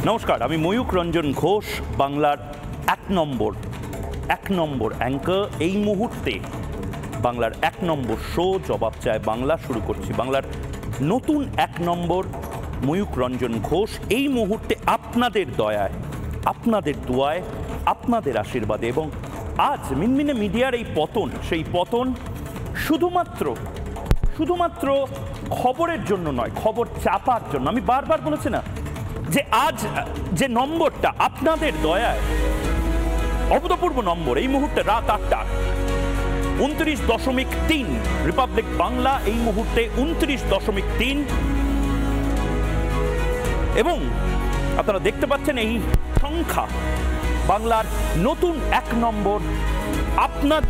নমস্কার, আমি ময়ূক রঞ্জন ঘোষ, বাংলার এক নম্বর অ্যাঙ্কার। এই মুহূর্তে বাংলার এক নম্বর শো জবাব চায় বাংলা শুরু করছি। বাংলার নতুন এক নম্বর ময়ূক রঞ্জন ঘোষ এই মুহূর্তে আপনাদের দয়ায়, আপনাদের দোয়ায়, আপনাদের আশীর্বাদে এবং আজ মিনমিনে মিডিয়ার এই পতন, সেই পতন শুধুমাত্র খবরের জন্য নয়, খবর চাপার জন্য। আমি বারবার বলেছি না যে আজ যে নম্বরটা আপনাদের দয়ায় অভূতপূর্ব নম্বর, এই মুহূর্তে রাত 8টা 29.3 রিপাবলিক বাংলা এই মুহূর্তে 29.3 এবং আপনারা দেখতে পাচ্ছেন এই সংখ্যা বাংলার নতুন এক নম্বর আপনার।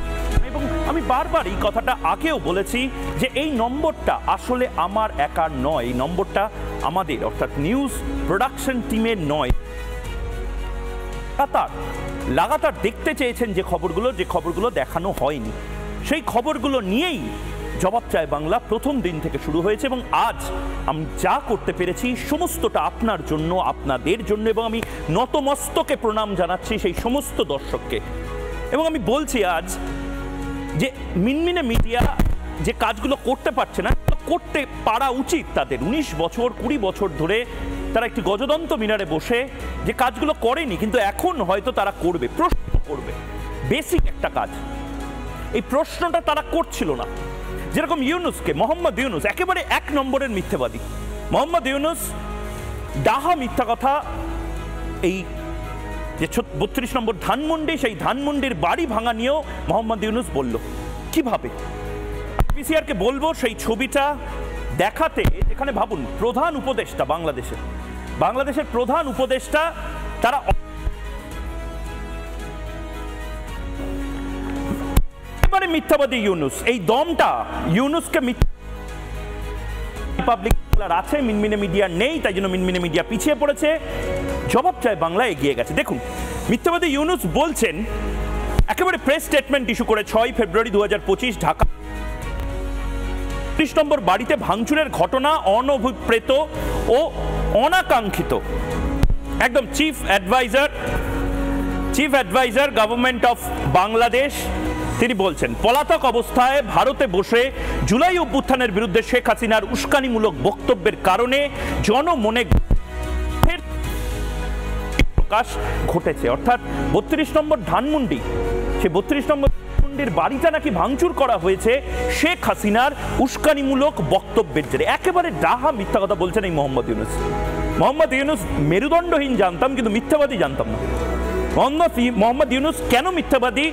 এবং আমি বারবার এই কথাটা আগেও বলেছি যে এই নম্বরটা আসলে আমার একার নয়, এই নম্বরটা আমাদের অর্থাৎ নিউজ প্রোডাকশন টিমের নয়। লাগাতার দেখতে চেয়েছেন যে খবরগুলো দেখানো হয়নি, সেই খবরগুলো নিয়েই জবাব চায় বাংলা প্রথম দিন থেকে শুরু হয়েছে এবং আজ আমি যা করতে পেরেছি সমস্তটা আপনার জন্য, আপনাদের জন্য এবং আমি নতমস্তকে প্রণাম জানাচ্ছি সেই সমস্ত দর্শককে। এবং আমি বলছি আজ যে মিনমিনে মিডিয়া যে কাজগুলো করতে পারছে না, করতে পারা উচিত তাদের। 19 বছর 20 বছর ধরে তারা একটি গজদন্ত মিনারে বসে যে কাজগুলো করেনি, কিন্তু এখন হয়তো তারা করবে, প্রশ্ন করবে। বেসিক একটা কাজ, এই প্রশ্নটা তারা করছিল না। যেরকম মোহাম্মদ ইউনুস একেবারে এক নম্বরের মিথ্যাবাদী। মোহাম্মদ ইউনুস ডাহা মিথ্যা কথা, এই যে 32 নম্বর ধানমন্ডি, সেই ধানমন্ডির বাড়ি ভাঙা নিয়েও মোহাম্মদ ইউনুস বলল। কিভাবে পিসিআরকে বলবো সেই ছবিটা দেখাতে, যেখানে ভাবুন প্রধান উপদেষ্টা বাংলাদেশের প্রধান উপদেষ্টা, তারা একেবারে মিথ্যাবাদী ইউনুস। এই দমটা ইউনুসকে রিপাবলিক বাংলার আছে, মিনমিনে মিডিয়া নেই, তাই জন্য মিনমিনে মিডিয়া পিছিয়ে পড়েছে। জবাব চায় বাংলা এগিয়ে গেছে। দেখুন মিথ্যাবাদী ইউনুস বলছেন, একেবারে প্রেস স্টেটমেন্ট ইস্যু করে 6 ফেব্রুয়ারি 2025 ঢাকা 30 নম্বর বাড়িতে ভাঙচুরের ঘটনা অনভিপ্রেত ও অনাকাঙ্ক্ষিত। একদম chief adviser government of Bangladesh তিনি বলছেন, পলাতক অবস্থায় ভারতে বসে জুলাই অভ্যুত্থানের বিরুদ্ধে শেখ হাসিনার উস্কানিমূলক বক্তব্যের কারণে জনমনে প্রকাশ ঘটেছে। অর্থাৎ 32 নম্বর ধানমন্ডি, সে 32 নম্বর ধানমন্ডির বাড়িটা নাকি ভাঙচুর করা হয়েছে শেখ হাসিনার উস্কানিমূলক বক্তব্যের জেরে। একেবারে ডাহা মিথ্যা কথা বলছেন এই মোহাম্মদ ইউনুস। মেরুদণ্ডহীন জানতাম, কিন্তু মিথ্যাবাদী জানতাম না। মোহাম্মদ ইউনুস কেন মিথ্যাবাদী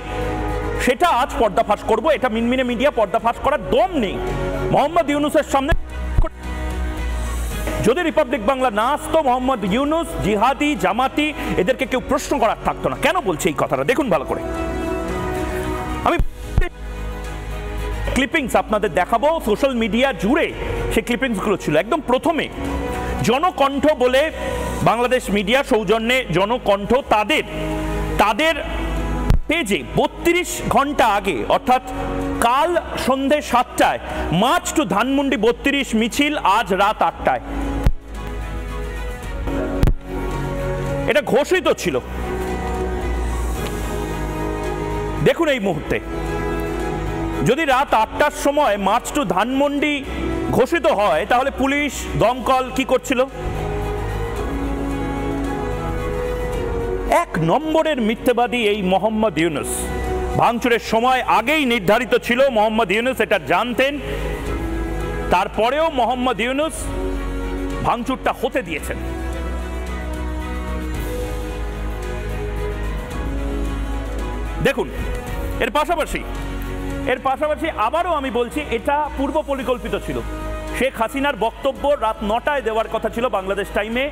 সেটা আজ পর্দাফাশ করব। এটা মিনমিনে মিডিয়া পর্দাফাশ করার দম নেই। মোহাম্মদ ইউনুসের সামনে যদি রিপাবলিক বাংলা না আসতো, মোহাম্মদ ইউনুস, জিহাদি, জামাতি এদেরকে কেউ প্রশ্ন করার থাকতো না। কেন বলছে এই কথাটা দেখুন ভালো করে। আমি ক্লিপিংস আপনাদের দেখাবো, সোশ্যাল মিডিয়া জুড়ে সেই ক্লিপিংসগুলো ছিল। একদম প্রথমে জনকণ্ঠ বলে বাংলাদেশ মিডিয়া সৌজন্যে জনকণ্ঠ তাদের পেজে 32 ঘন্টা আগে অর্থাৎ কাল সন্ধে 7টায় মার্চ টু ধানমন্ডি 32 মিছিল, আজ রাত 8টায়। এটা ঘোষিত ছিল। দেখুন এই মুহূর্তে যদি রাত 8টার সময় মার্চ টু ধানমন্ডি ঘোষিত হয়, তাহলে পুলিশ, দমকল কি করছিল? এক নম্বরের মিথ্যাবাদী এই মোহাম্মদ ইউনুস। ভাঙচুরের সময় আগেই নির্ধারিত ছিল, মোহাম্মদ ইউনুস এটা জানতেন, তারপরেও মোহাম্মদ ইউনুস ভাঙচুরটা হতে দিয়েছেন। দেখুন এর পাশাপাশি আবারও আমি বলছি, এটা পূর্ব পরিকল্পিত ছিল। শেখ হাসিনার বক্তব্য রাত 9টায় দেওয়ার কথা ছিল বাংলাদেশ টাইমে,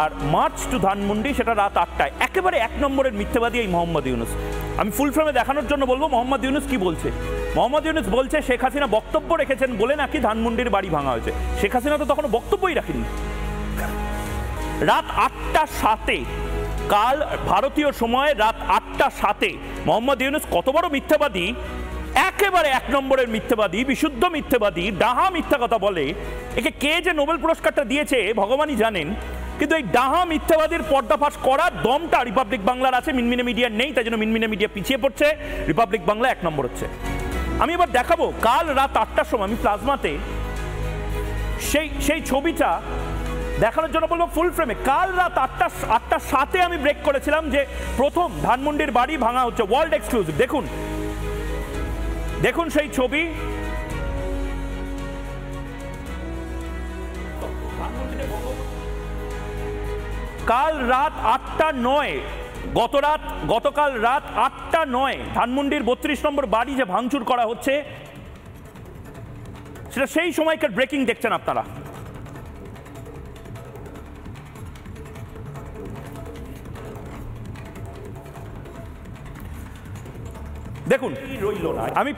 আর মার্চ টু ধানমন্ডি সেটা রাত 8টায়। একেবারে এক নম্বরের মিথ্যাবাদী এই মোহাম্মদ ইউনুস। আমি ফুল ফ্রেমে দেখানোর জন্য বলবো মোহাম্মদ ইউনুস কি বলছে। মোহাম্মদ ইউনুস বলছে শেখ হাসিনা বক্তব্য রেখেছেন বলে নাকি ধানমন্ডির বাড়ি ভাঙা হয়েছে। শেখ হাসিনা তো তখন বক্তব্যই রাখেনি। রাত 8টা 7 কাল ভারতীয় সময় রাত 8টা 7 মোহাম্মদ ইউনুস কত বড় মিথ্যাবাদী, একেবারে এক নম্বরের মিথ্যাবাদী, বিশুদ্ধ মিথ্যাবাদী, ডাহা মিথ্যা কথা বলে। একে কে যে নোবেল পুরস্কারটা দিয়েছে ভগবানই জানেন। কিন্তু এই ডাহা মিথ্যাবাদীর পর্দাফাশ করার দমটা রিপাবলিক বাংলার আছে, মিনমিনে মিডিয়ার নেই, তাই জন্য মিনমিনে মিডিয়া পিছিয়ে পড়ছে, রিপাবলিক বাংলা 1 নম্বর হচ্ছে। আমি এবার দেখাবো কাল রাত 8টার সময় আমি প্লাজমাতে সেই ছবিটা দেখানোর জন্য বলবো ফুল ফ্রেমে। কাল রাত 8টার সাথে আমি ব্রেক করেছিলাম যে প্রথম ধানমন্ডির বাড়ি ভাঙা হচ্ছে, ওয়ার্ল্ড এক্সক্লুসিভ। দেখুন দেখুন সেই ছবি। কাল রাত 8:09, গতকাল রাত 8:09 ধানমন্ডির 32 নম্বর বাড়ি যে ভাঙচুর করা হচ্ছে সেটা সেই সময়কার ব্রেকিং দেখছেন আপনারা। দেখুন আমি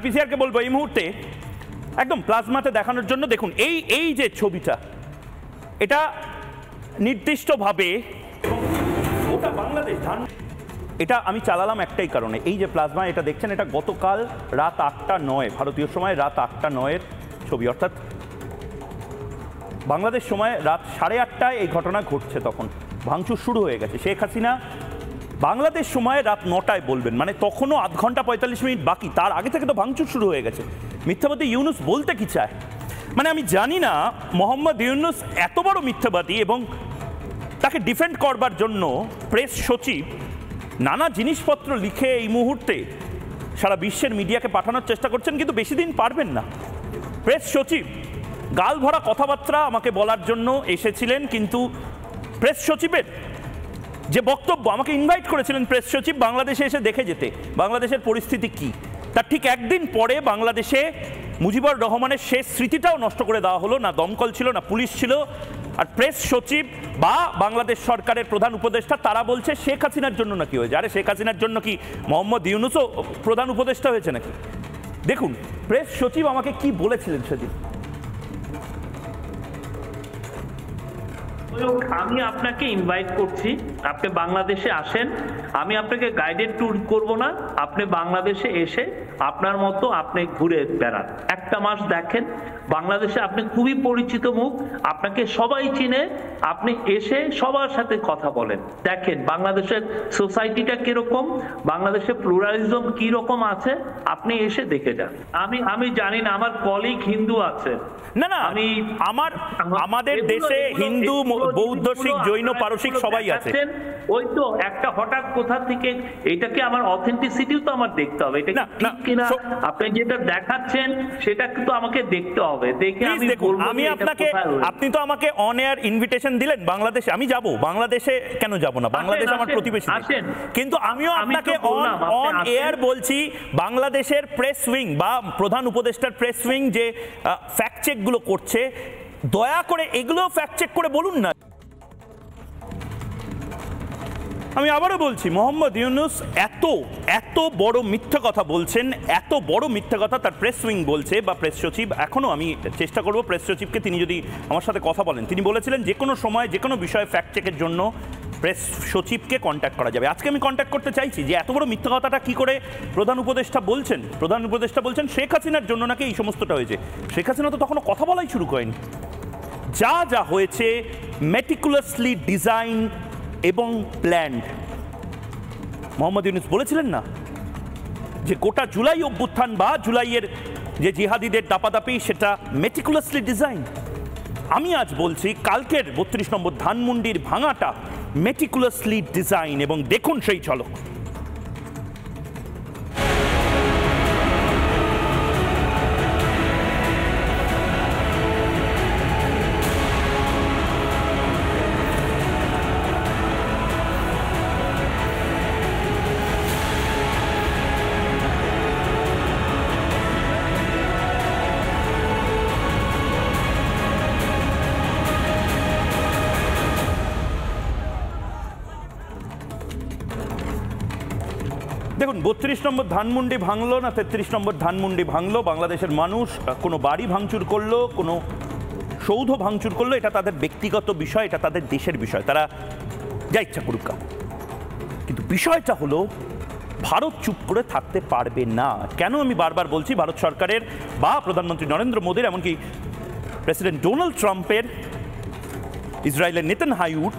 পিসিআরকে বলবো এই মুহূর্তে একদম প্লাজমাতে দেখানোর জন্য। দেখুন এই যে ছবিটা, এটা নির্দিষ্টভাবে গোটা বাংলাদেশ এটা আমি চালালাম একটাই কারণে, এই যে প্লাজমা এটা দেখছেন, এটা গতকাল রাত 8:09 ভারতীয় সময় রাত 8:09 ছবি, অর্থাৎ বাংলাদেশ সময় রাত 8:30 এই ঘটনা ঘটছে। তখন ভাঙচুর শুরু হয়ে গেছে। শেখ হাসিনা বাংলাদেশ সময় রাত 9টায় বলবেন, মানে তখনও আধ ঘন্টা 45 মিনিট বাকি, তার আগে থেকে তো ভাঙচুর শুরু হয়ে গেছে। মিথ্যাবাদী ইউনুস বলতে কি চায়, মানে আমি জানি না মোহাম্মদ ইউনুস এত বড় মিথ্যাবাদী এবং তাকে ডিফেন্ড করবার জন্য প্রেস সচিব নানা জিনিসপত্র লিখে এই মুহূর্তে সারা বিশ্বের মিডিয়াকে পাঠানোর চেষ্টা করছেন, কিন্তু বেশি দিন পারবেন না। প্রেস সচিব গাল ভরা কথাবার্তা আমাকে বলার জন্য এসেছিলেন, কিন্তু প্রেস সচিবের যে বক্তব্য, আমাকে ইনভাইট করেছিলেন প্রেস সচিব বাংলাদেশে এসে দেখে যেতে বাংলাদেশের পরিস্থিতি কি, তার ঠিক একদিন পরে বাংলাদেশে মুজিবুর রহমানের শেষ স্মৃতিটাও নষ্ট করে দেওয়া হলো। না দমকল ছিল, না পুলিশ ছিল। আর প্রেস সচিব বা বাংলাদেশ সরকারের প্রধান উপদেষ্টা তারা বলছে শেখ হাসিনার জন্য নাকি হয়েছে। আরে শেখ হাসিনার জন্য কি মোহাম্মদ ইউনুসও প্রধান উপদেষ্টা হয়েছে নাকি? দেখুন প্রেস সচিব আমাকে কি বলেছিলেন সেদিন। আমি আপনাকে ইনভাইট করছি, আপনি বাংলাদেশে আসেন, আমি আপনাকে গাইডেড ট্যুর করব না, আপনি বাংলাদেশে এসে আপনার মতো আপনি ঘুরে বেড়ান, একটা মাস দেখেন বাংলাদেশে, আপনি খুবই পরিচিত মুখ, আপনাকে সবাই চিনে, আপনি এসে সবার সাথে কথা বলেন, দেখেন বাংলাদেশের সোসাইটিটা কিরকম, বাংলাদেশের প্লুরালিজম কি রকম আছে, আপনি এসে দেখে যান। আমি জানি না আমার কলিগ হিন্দু আছে, না না আমি আমাদের দেশে হিন্দু, বৌদ্ধ, শিখ, জৈন, পারসিক সবাই আছে। ওই তো একটা হঠাৎ কোথা থেকে, এটাকে আমার অথেন্টিসিটিও তো আমার দেখতে হবে, এটা ঠিক কিনা আপনি যেটা দেখাচ্ছেন সেটা কিন্তু আমাকে দেখতে হবে, দেখে আমি বলবো। আমি আপনাকে, আপনি তো আমাকে অন এয়ার ইনভিটেশন দিলেন বাংলাদেশে, আমি যাব, বাংলাদেশে কেন যাব না, বাংলাদেশ আমার প্রতিবেশী। কিন্তু আমিও আপনাকে অন এয়ার বলছি বাংলাদেশের প্রেস উইং বা প্রধান উপদেষ্টার প্রেস উইং যে ফ্যাক্ট চেক গুলো করছে, দয়া করে এগুলো ফ্যাক্ট চেক করে বলুন না। আমি আবারও বলছি মোহাম্মদ ইউনুস এত বড় মিথ্যা কথা বলছেন, এত বড় মিথ্যা কথা তার প্রেস উইং বলছে বা প্রেস সচিব। এখনও আমি চেষ্টা করব প্রেস সচিবকে, তিনি যদি আমার সাথে কথা বলেন, তিনি বলেছিলেন যে কোনো সময় যে কোনো বিষয়ে ফ্যাক্ট চেকের জন্য প্রেস সচিবকে কন্ট্যাক্ট করা যাবে। আজকে আমি কন্ট্যাক্ট করতে চাইছি যে এত বড় মিথ্যা কথাটা কি করে প্রধান উপদেষ্টা বলছেন। প্রধান উপদেষ্টা বলছেন শেখ হাসিনার জন্য নাকি এই সমস্তটা হয়েছে। শেখ হাসিনা তো তখনও কথা বলাই শুরু করেনি। যা হয়েছে মেটিকুলাসলি ডিজাইন এবং প্ল্যান্ড। মোহাম্মদ ইউনুস বলেছিলেন না যে গোটা জুলাই অভ্যুত্থান বা জুলাইয়ের যে জিহাদিদের দাপাদাপি সেটা মেটিকুলাসলি ডিজাইন। আমি আজ বলছি কালকের 32 নম্বর ধানমন্ডির ভাঙাটা মেটিকুলাসলি ডিজাইন, এবং দেখুন সেই ঝলক। দেখুন 32 নম্বর ধানমন্ডি ভাঙলো না 33 নম্বর ধানমন্ডি ভাঙলো, বাংলাদেশের মানুষ কোনো বাড়ি ভাঙচুর করলো, কোনো সৌধ ভাঙচুর করলো, এটা তাদের ব্যক্তিগত বিষয়, এটা তাদের দেশের বিষয়, তারা যা ইচ্ছা করুক। কিন্তু বিষয়টা হলো ভারত চুপ করে থাকতে পারবে না। কেন আমি বারবার বলছি, ভারত সরকারের বা প্রধানমন্ত্রী নরেন্দ্র মোদীর, এমনকি প্রেসিডেন্ট ডোনাল্ড ট্রাম্পের ইসরায়েলের নেতানয়াহুর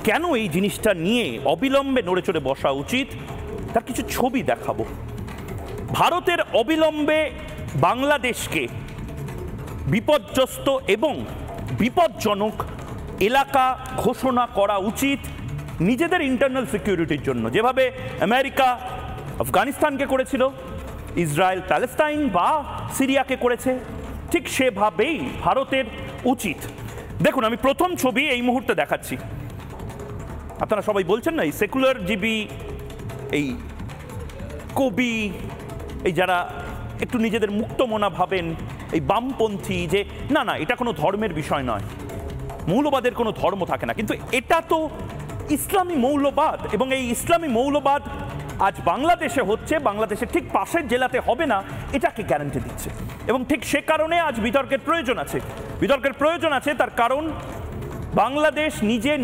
কেন এই জিনিসটা নিয়ে অবিলম্বে নড়ে চড়ে বসা উচিত তার কিছু ছবি দেখাবো। ভারতের অবিলম্বে বাংলাদেশকে বিপর্যস্ত এবং বিপজ্জনক এলাকা ঘোষণা করা উচিত নিজেদের ইন্টারনাল সিকিউরিটির জন্য, যেভাবে আমেরিকা আফগানিস্তানকে করেছিল, ইসরায়েল প্যালেস্টাইন বা সিরিয়াকে করেছে, ঠিক সেভাবেই ভারতের উচিত। দেখুন, আমি প্রথম ছবি এই মুহূর্তে দেখাচ্ছি। আপনারা সবাই বলছেন না, এই সেকুলার জীবী, এই কবি, এই যারা একটু নিজেদের মুক্তমনা ভাবেন, এই বামপন্থী, যে না না এটা কোনো ধর্মের বিষয় নয়, মৌলবাদের কোনো ধর্ম থাকে না, কিন্তু এটা তো ইসলামী মৌলবাদ, এবং এই ইসলামী মৌলবাদ আজ বাংলাদেশে হচ্ছে, বাংলাদেশের ঠিক পাশের জেলাতে হবে না, এটাকে গ্যারান্টি দিচ্ছে। এবং ঠিক সে কারণে আজ বিতর্কের প্রয়োজন আছে। বিতর্কের প্রয়োজন আছে তার কারণ বাংলাদেশ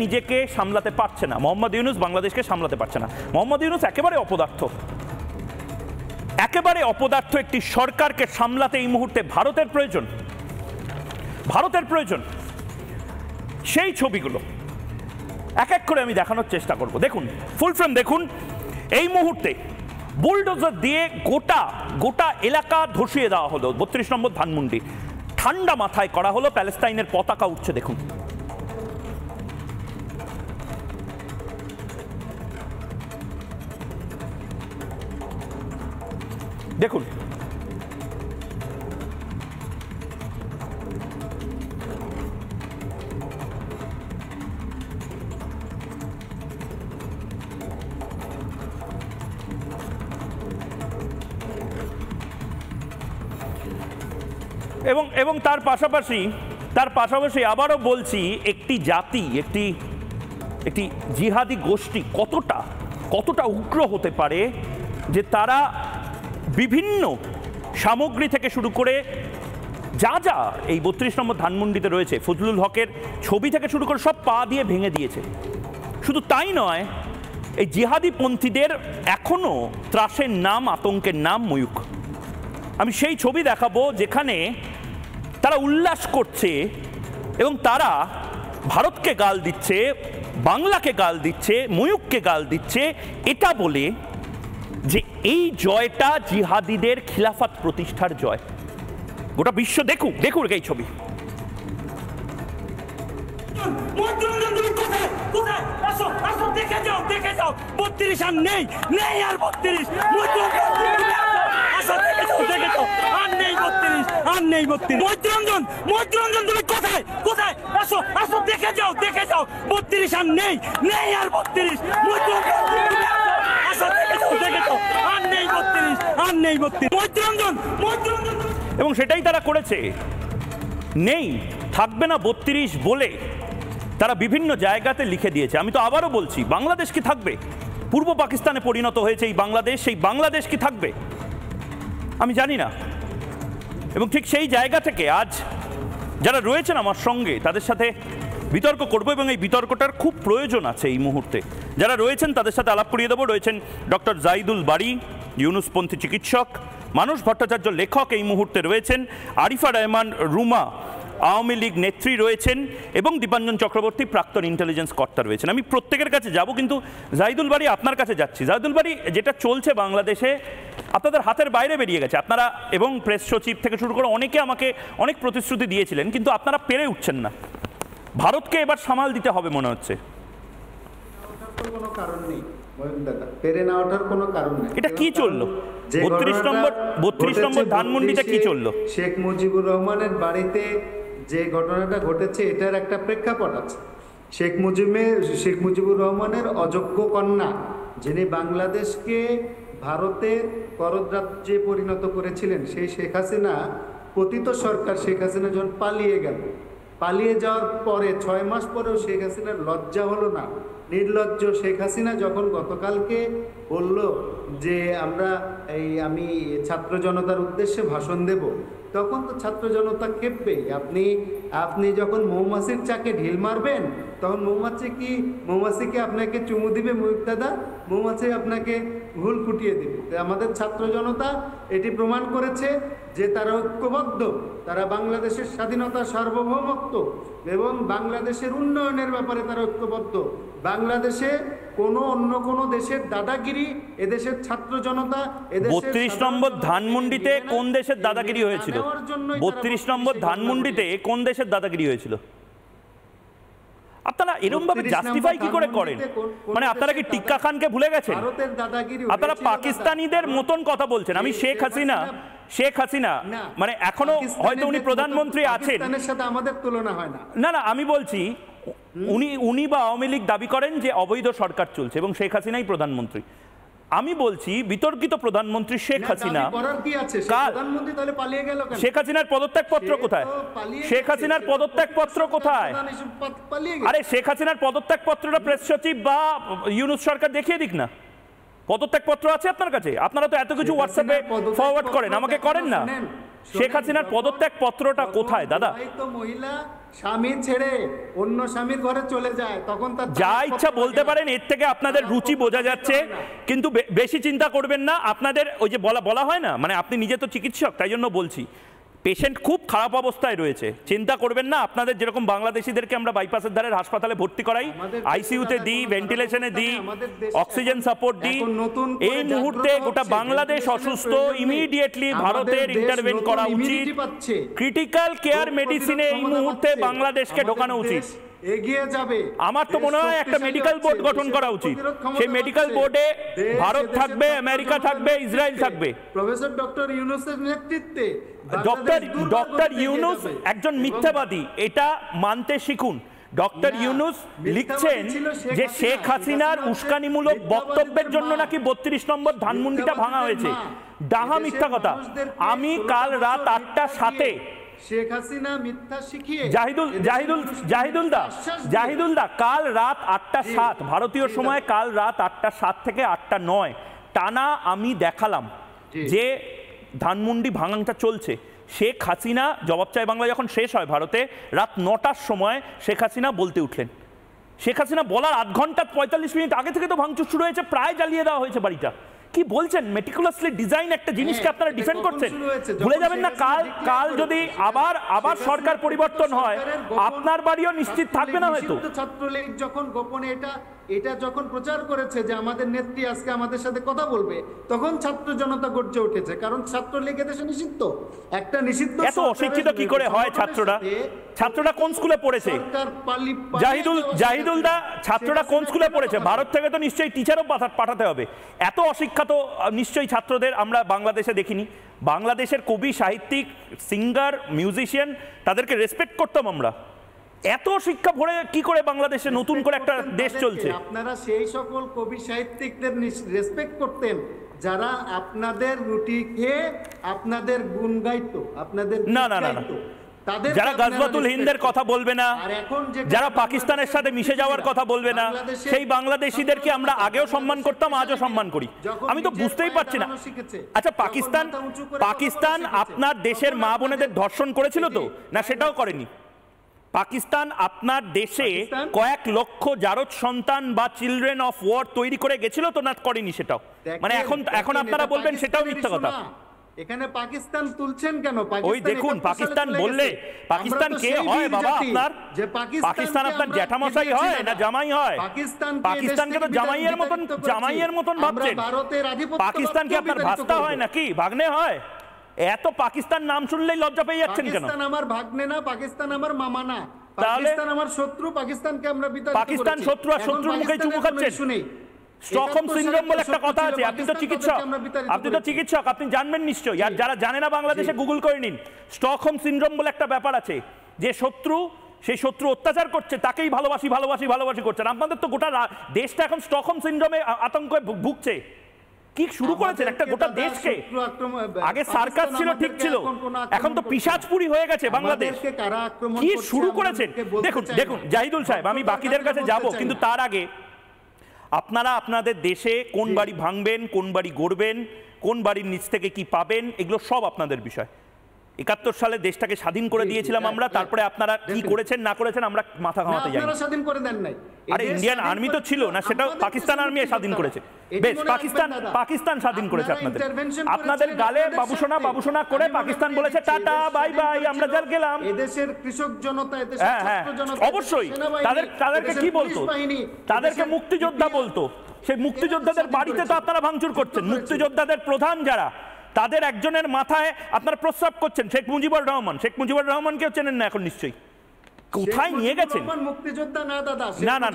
নিজেকে সামলাতে পারছে না। মোহাম্মদ ইউনূস বাংলাদেশকে সামলাতে পারছে না। মোহাম্মদ ইউনূস একেবারে অপদার্থ, একেবারে অপদার্থ একটি সরকারকে সামলাতে এই মুহূর্তে ভারতের প্রয়োজন, ভারতের প্রয়োজন। সেই ছবিগুলো এক এক করে আমি দেখানোর চেষ্টা করব। দেখুন, ফুল ফ্রেম দেখুন। এই মুহূর্তে বুলডোজার দিয়ে গোটা এলাকা ধসিয়ে দেওয়া হলো। 32 নম্বর ধানমন্ডি ঠান্ডা মাথায় করা হলো, প্যালেস্টাইনের পতাকা উঠছে। দেখুন, দেখুন এবং তার পাশাপাশি আবারও বলছি, একটি জাতি, একটি জিহাদি গোষ্ঠী কতটা উগ্র হতে পারে যে তারা বিভিন্ন সামগ্রী থেকে শুরু করে যা এই 32 নম্বর ধানমন্ডিতে রয়েছে, ফজলুল হকের ছবি থেকে শুরু করে সব পা দিয়ে ভেঙে দিয়েছে। শুধু তাই নয়, এই জিহাদি পন্থীদের এখনো ত্রাসের নাম, আতঙ্কের নাম ময়ূখ। আমি সেই ছবি দেখাবো যেখানে তারা উল্লাস করছে এবং তারা ভারতকে গাল দিচ্ছে, বাংলাকে গাল দিচ্ছে, ময়ূখকে গাল দিচ্ছে, এটা বলে যে এই জয়টা জিহাদিদের খিলাফত প্রতিষ্ঠার জয়। গোটা বিশ্ব দেখুক এই ছবি। দেখে যাও 32 আর নেই আর 32 আর নেই 32 মৈত্ররঞ্জন তুমি কোথায় আসো দেখে যাও 32 আর নেই আর 32 এবং সেটাই তারা করেছে। নেই, থাকবে না 32 বলে তারা বিভিন্ন জায়গাতে লিখে দিয়েছে। আমি তো আবারও বলছি, বাংলাদেশ কি থাকবে? পূর্ব পাকিস্তানে পরিণত হয়েছে এই বাংলাদেশ, সেই বাংলাদেশ কি থাকবে? আমি জানি না। এবং ঠিক সেই জায়গা থেকে আজ যারা রয়েছেন আমার সঙ্গে, তাদের সাথে বিতর্ক করব এবং এই বিতর্কটার খুব প্রয়োজন আছে এই মুহূর্তে। যারা রয়েছেন তাদের সাথে আলাপ করিয়ে দেবো। রয়েছেন ডক্টর জাহিদুল বারী, ইউনুসপন্থী চিকিৎসক, মানস ভট্টাচার্য লেখক এই মুহূর্তে রয়েছেন, আরিফা রহমান রুমা আওয়ামী লীগ নেত্রী রয়েছেন, এবং দীপাঞ্জন চক্রবর্তী প্রাক্তন ইন্টেলিজেন্স কর্তা রয়েছেন। আমি প্রত্যেকের কাছে যাব, কিন্তু জাহিদুল বারী আপনার কাছে যাচ্ছি। জাহিদুল বারী, যেটা চলছে বাংলাদেশে আপনাদের হাতের বাইরে বেরিয়ে গেছে। আপনারা এবং প্রেস সচিব থেকে শুরু করে অনেকে আমাকে অনেক প্রতিশ্রুতি দিয়েছিলেন, কিন্তু আপনারা পেরে উঠছেন না। ভারতকে এবার সামাল দিতে হবে মনে হচ্ছে। কোনো কারণ নেই, পেরে না ওঠার কোনো কারণ নেই। এটা কি চললো 32 নম্বর ধানমন্ডিতে? কি চললো? শেখ মুজিবুর রহমানের বাড়িতে যে ঘটনাটা ঘটেছে এটার একটা প্রেক্ষাপট আছে। শেখ মুজিবুর রহমানের অযোগ্য কন্যা, যিনি বাংলাদেশকে ভারতের কররাজ্যে পরিণত করেছিলেন, সেই শেখ হাসিনা, পতিত সরকার শেখ হাসিনা যখন পালিয়ে যাওয়ার পরে 6 মাস পরেও শেখ হাসিনার লজ্জা হলো না। নির্লজ্জ শেখ হাসিনা যখন গতকালকে বলল যে আমি ছাত্র জনতার উদ্দেশ্যে ভাষণ দেব, তখন তো ছাত্র জনতা খেপবে। আপনি যখন মৌমাছির চাকে ঢিল মারবেন, তখন মৌমাছি কি আপনাকে চুমু দিবে? ময়ূখ দাদা, মৌমাছি আপনাকে ভুল ফুটিয়ে দিবে। তো আমাদের ছাত্র জনতা এটি প্রমাণ করেছে যে তারা ঐক্যবদ্ধ, তারা বাংলাদেশের স্বাধীনতা, সার্বভৌমত্ব এবং বাংলাদেশের উন্নয়নের ব্যাপারে তারা ঐক্যবদ্ধ। বাংলাদেশে অন্য কোনো দেশের দাদাগিরি এদেশের ছাত্র জনতা 32 নম্বর ধানমন্ডিতে কোন দেশের দাদাগিরি হয়েছিল? 32 নম্বর ধানমন্ডিতে কোন দেশের দাদাগিরি হয়েছিল? আপনারা এরকম ভাবে জাস্টিফাই কি করে করেন? মানে আপনারা কি টিক্কা খানকে ভুলে গেছেন? আপনারা পাকিস্তানিদের মতন কথা বলছেন। আমি শেখ হাসিনা মানে এখনো হয়তো উনি প্রধানমন্ত্রী আছেন, সাথে আমাদের তুলনা হয় না। না আমি বলছি উনি বা আওয়ামী লীগ দাবি করেন যে অবৈধ সরকার চলছে এবং শেখ হাসিনাই প্রধানমন্ত্রী। আমি বলছি বিতর্কিত প্রধানমন্ত্রী শেখ হাসিনা, শেখ হাসিনার পদত্যাগ পত্র কোথায়? শেখ হাসিনার পদত্যাগ পত্র কোথায়? আরে শেখ হাসিনার পদত্যাগ পত্রটা প্রেস সচিব বা ইউনূস সরকার দেখিয়ে দিক না। পদত্যাগ পত্র আছে আপনার কাছে? আপনারা তো এত কিছু হোয়াটসঅ্যাপে ফরওয়ার্ড করেন, আমাকে করেন না। শেখ হাসিনার পদত্যাগ পত্রটা কোথায় দাদা? মহিলা স্বামী ছেড়ে অন্য স্বামীর ঘরে চলে যায়, তখন তার যা ইচ্ছা বলতে পারেন, এর থেকে আপনাদের রুচি বোঝা যাচ্ছে। কিন্তু বেশি চিন্তা করবেন না। আপনাদের ওই যে বলা হয় না, মানে আপনি নিজে তো চিকিৎসক, তাই জন্য বলছি, পেশেন্ট খুব খারাপ অবস্থায় রয়েছে, চিন্তা করবেন না। আপনাদের যেরকম বাংলাদেশিদেরকে আমরা বাইপাসের ধারের হাসপাতালে ভর্তি করাই, আইসিইউতে দিই, ভেন্টিলেশনে দিই, অক্সিজেন সাপোর্ট দিই, এই মুহূর্তে গোটা বাংলাদেশ অসুস্থ, ইমিডিয়েটলি ভারতের ইন্টারভেন করা উচিত। ক্রিটিক্যাল কেয়ার মেডিসিনে এই মুহূর্তে বাংলাদেশকে ঢোকানো উচিত, এগিয়ে যাবে। আমার তো মনে হয় একটা মেডিকেল বোর্ড গঠন করা উচিত। সেই মেডিকেল বোর্ডে ভারত থাকবে, আমেরিকা থাকবে, ইসরায়েল থাকবে। প্রফেসর ডক্টর ইউনূসের নেতৃত্বে ডক্টর ইউনূস একজন মিথ্যাবাদী, এটা মানতে শিখুন। ডক্টর ইউনূস লিখছেন যে শেখ হাসিনার উস্কানিমূলক বক্তব্যের জন্য নাকি 32 নম্বর ধানমন্ডিটা ভাঙা হয়েছে। ডাহা মিথ্যা কথা। আমি কাল রাত 8টার সাথে শেখ হাসিনা মিথ্যা শিখিয়ে জাহিদুল দা কাল রাত 8:07 ভারতীয় সময়, কাল রাত 8:07 থেকে 8:09 টানা আমি দেখালাম যে ধানমন্ডি ভাঙাটা চলছে। শেখ হাসিনা জবাব চাই বাংলা যখন শেষ হয় ভারতে, রাত 9টার সময় শেখ হাসিনা বলতে উঠলেন। শেখ হাসিনা বলার 8 ঘন্টা 45 মিনিট আগে থেকে তো ভাঙচুর শুরু হয়েছে, প্রায় জ্বালিয়ে দেওয়া হয়েছে বাড়িটা। কি বলছেন? মেটিকুলাসলি ডিজাইন একটা জিনিসকে আপনারা ডিফেন্ড করছেন। ভুলে যাবেন না, কাল যদি আবার সরকার পরিবর্তন হয়, আপনার বাড়িও নিশ্চিত থাকবে না হয়তো। ছাত্রলীগ যখন গোপনে এটা যখন প্রচার করেছে যে আমাদের নেত্রী আজকে আমাদের সাথে কথা বলবে, তখন ছাত্র জনতা গর্জে উঠেছে, কারণ ছাত্রলীগ এদেশে নিষিদ্ধ। একটা নিষিদ্ধ এত অশিক্ষিত কি করে হয় ছাত্ররা কোন স্কুলে পড়েছে? জাহিদুল দা, ছাত্ররা কোন স্কুলে পড়েছে? ভারত থেকে তো নিশ্চয়ই টিচারও পাঠাতে হবে। এত অশিক্ষিত নিশ্চয়ই ছাত্রদের আমরা বাংলাদেশে দেখিনি। বাংলাদেশের কবি, সাহিত্যিক, সিঙ্গার, মিউজিশিয়ান, তাদেরকে রেসপেক্ট করতাম আমরা। এত শিক্ষা ভরে কি করে বাংলাদেশে নতুন করে একটা দেশ চলছে? আপনারা সেই সকল কবি সাহিত্যিকদের রেসপেক্ট করতেন যারা আপনাদের রুটি খেয়ে আপনাদের গুণ গাইতো, আপনাদের না, যারা গজওয়াতুল হিন্দের কথা বলবে না, যারা পাকিস্তানের সাথে মিশে যাওয়ার কথা বলবে না, সেই বাংলাদেশিদেরকে আমরা আগেও সম্মান করতাম, আজও সম্মান করি। আমি তো বুঝতেই পারছি না। আচ্ছা, পাকিস্তান আপনার দেশের মা বোনেদের ধর্ষণ করেছিল তো না? সেটাও করেনি। পাকিস্তান আপনার দেশে কয়েক লক্ষ জারজ সন্তান বা চিলড্রেন অফ ওয়ার তৈরি করে গেছিল তো না? করেনি সেটাও। মানে এখন আপনারা বলবেন সেটাও মিথ্যা কথা। এখানে পাকিস্তান তুলছেন কেন? ওই দেখুন, পাকিস্তান বললে পাকিস্তান কে হয় বাবা আপনার? পাকিস্তান আপনার জ্যাঠামশাই হয় না জামাই হয়? পাকিস্তানকে তো জামাইয়ের মতন ভাবছেন। পাকিস্তান কি আপনার ভাস্তা হয় নাকি ভাগ্নে হয়? এত পাকিস্তান নাম শুনলেই লজ্জা পেয়ে যাচ্ছেন কেন? পাকিস্তান আমার ভাগ্নে না, পাকিস্তান আমার মামা না, পাকিস্তান আমার শত্রু। পাকিস্তানকে আমরা বিতাড়িত করেছি। পাকিস্তান শত্রু আর শত্রুর মুখে চুমু খাচ্ছেন। স্টকহোম সিনড্রোম বলে একটা কথা আছে। আপনি তো চিকিৎসক, আপনি জানবেন নিশ্চয়ই। আর যারা জানে না বাংলাদেশে গুগল করে নিন। স্টকহোম সিনড্রোম বলে একটা ব্যাপার আছে, যে সেই শত্রু অত্যাচার করছে তাকেই ভালোবাসি করছেন। আপনাদের তো গোটা দেশটা এখন স্টকহোম সিনড্রোমে আতঙ্কে ভুগছে। কি শুরু করেছেন একটা গোটা দেশকে? আগে সার্কাস ছিল, ঠিক ছিল, এখন তো পিশাচপুরি হয়ে গেছে বাংলাদেশ। কি শুরু করেছেন? দেখুন জাহিদুল সাহেব, আমি বাকিদের কাছে যাব, কিন্তু তার আগে আপনারা আপনাদের দেশে কোন বাড়ি ভাঙবেন, কোন বাড়ি গড়বেন, কোন বাড়ির নিচ থেকে কি পাবেন, এগুলো সব আপনাদের বিষয়। 71 সালে দেশটাকে স্বাধীন করে দিয়েছিলাম আমরা, তারপরে আপনারা কি করেছেন না করেছেন আমরা মাথা ঘামাতে যাই। আপনারা স্বাধীন করে দেন নাই। আরে ইন্ডিয়ান আর্মি তো ছিল না, সেটা পাকিস্তান আর্মি স্বাধীন করেছে। বেশ, পাকিস্তান স্বাধীন করেছে আপনাদের গালে বাবুসোনা করে পাকিস্তান বলেছে টাটা বাই বাই, আমরা যার গেলাম। এদেশের কৃষক জনতা, এদেশের ছাত্র জনতা, অবশ্যই তাদেরকে কি বলতো? তাদেরকে মুক্তিযোদ্ধা বলতো। সেই মুক্তিযোদ্ধাদের বাড়িতে তো আপনারা ভাঙচুর করছেন। মুক্তিযোদ্ধাদের প্রধান যারা, তাদের একজনের মাথায় আপনারা প্রস্রাব করছেন, শেখ মুজিবুর রহমান। শেখ মুজিবুর রহমানকেও চেনেন না এখন নিশ্চয়ই, কোথায় নিয়ে গেছেন? মুক্তিযোদ্ধা না দাদা, না,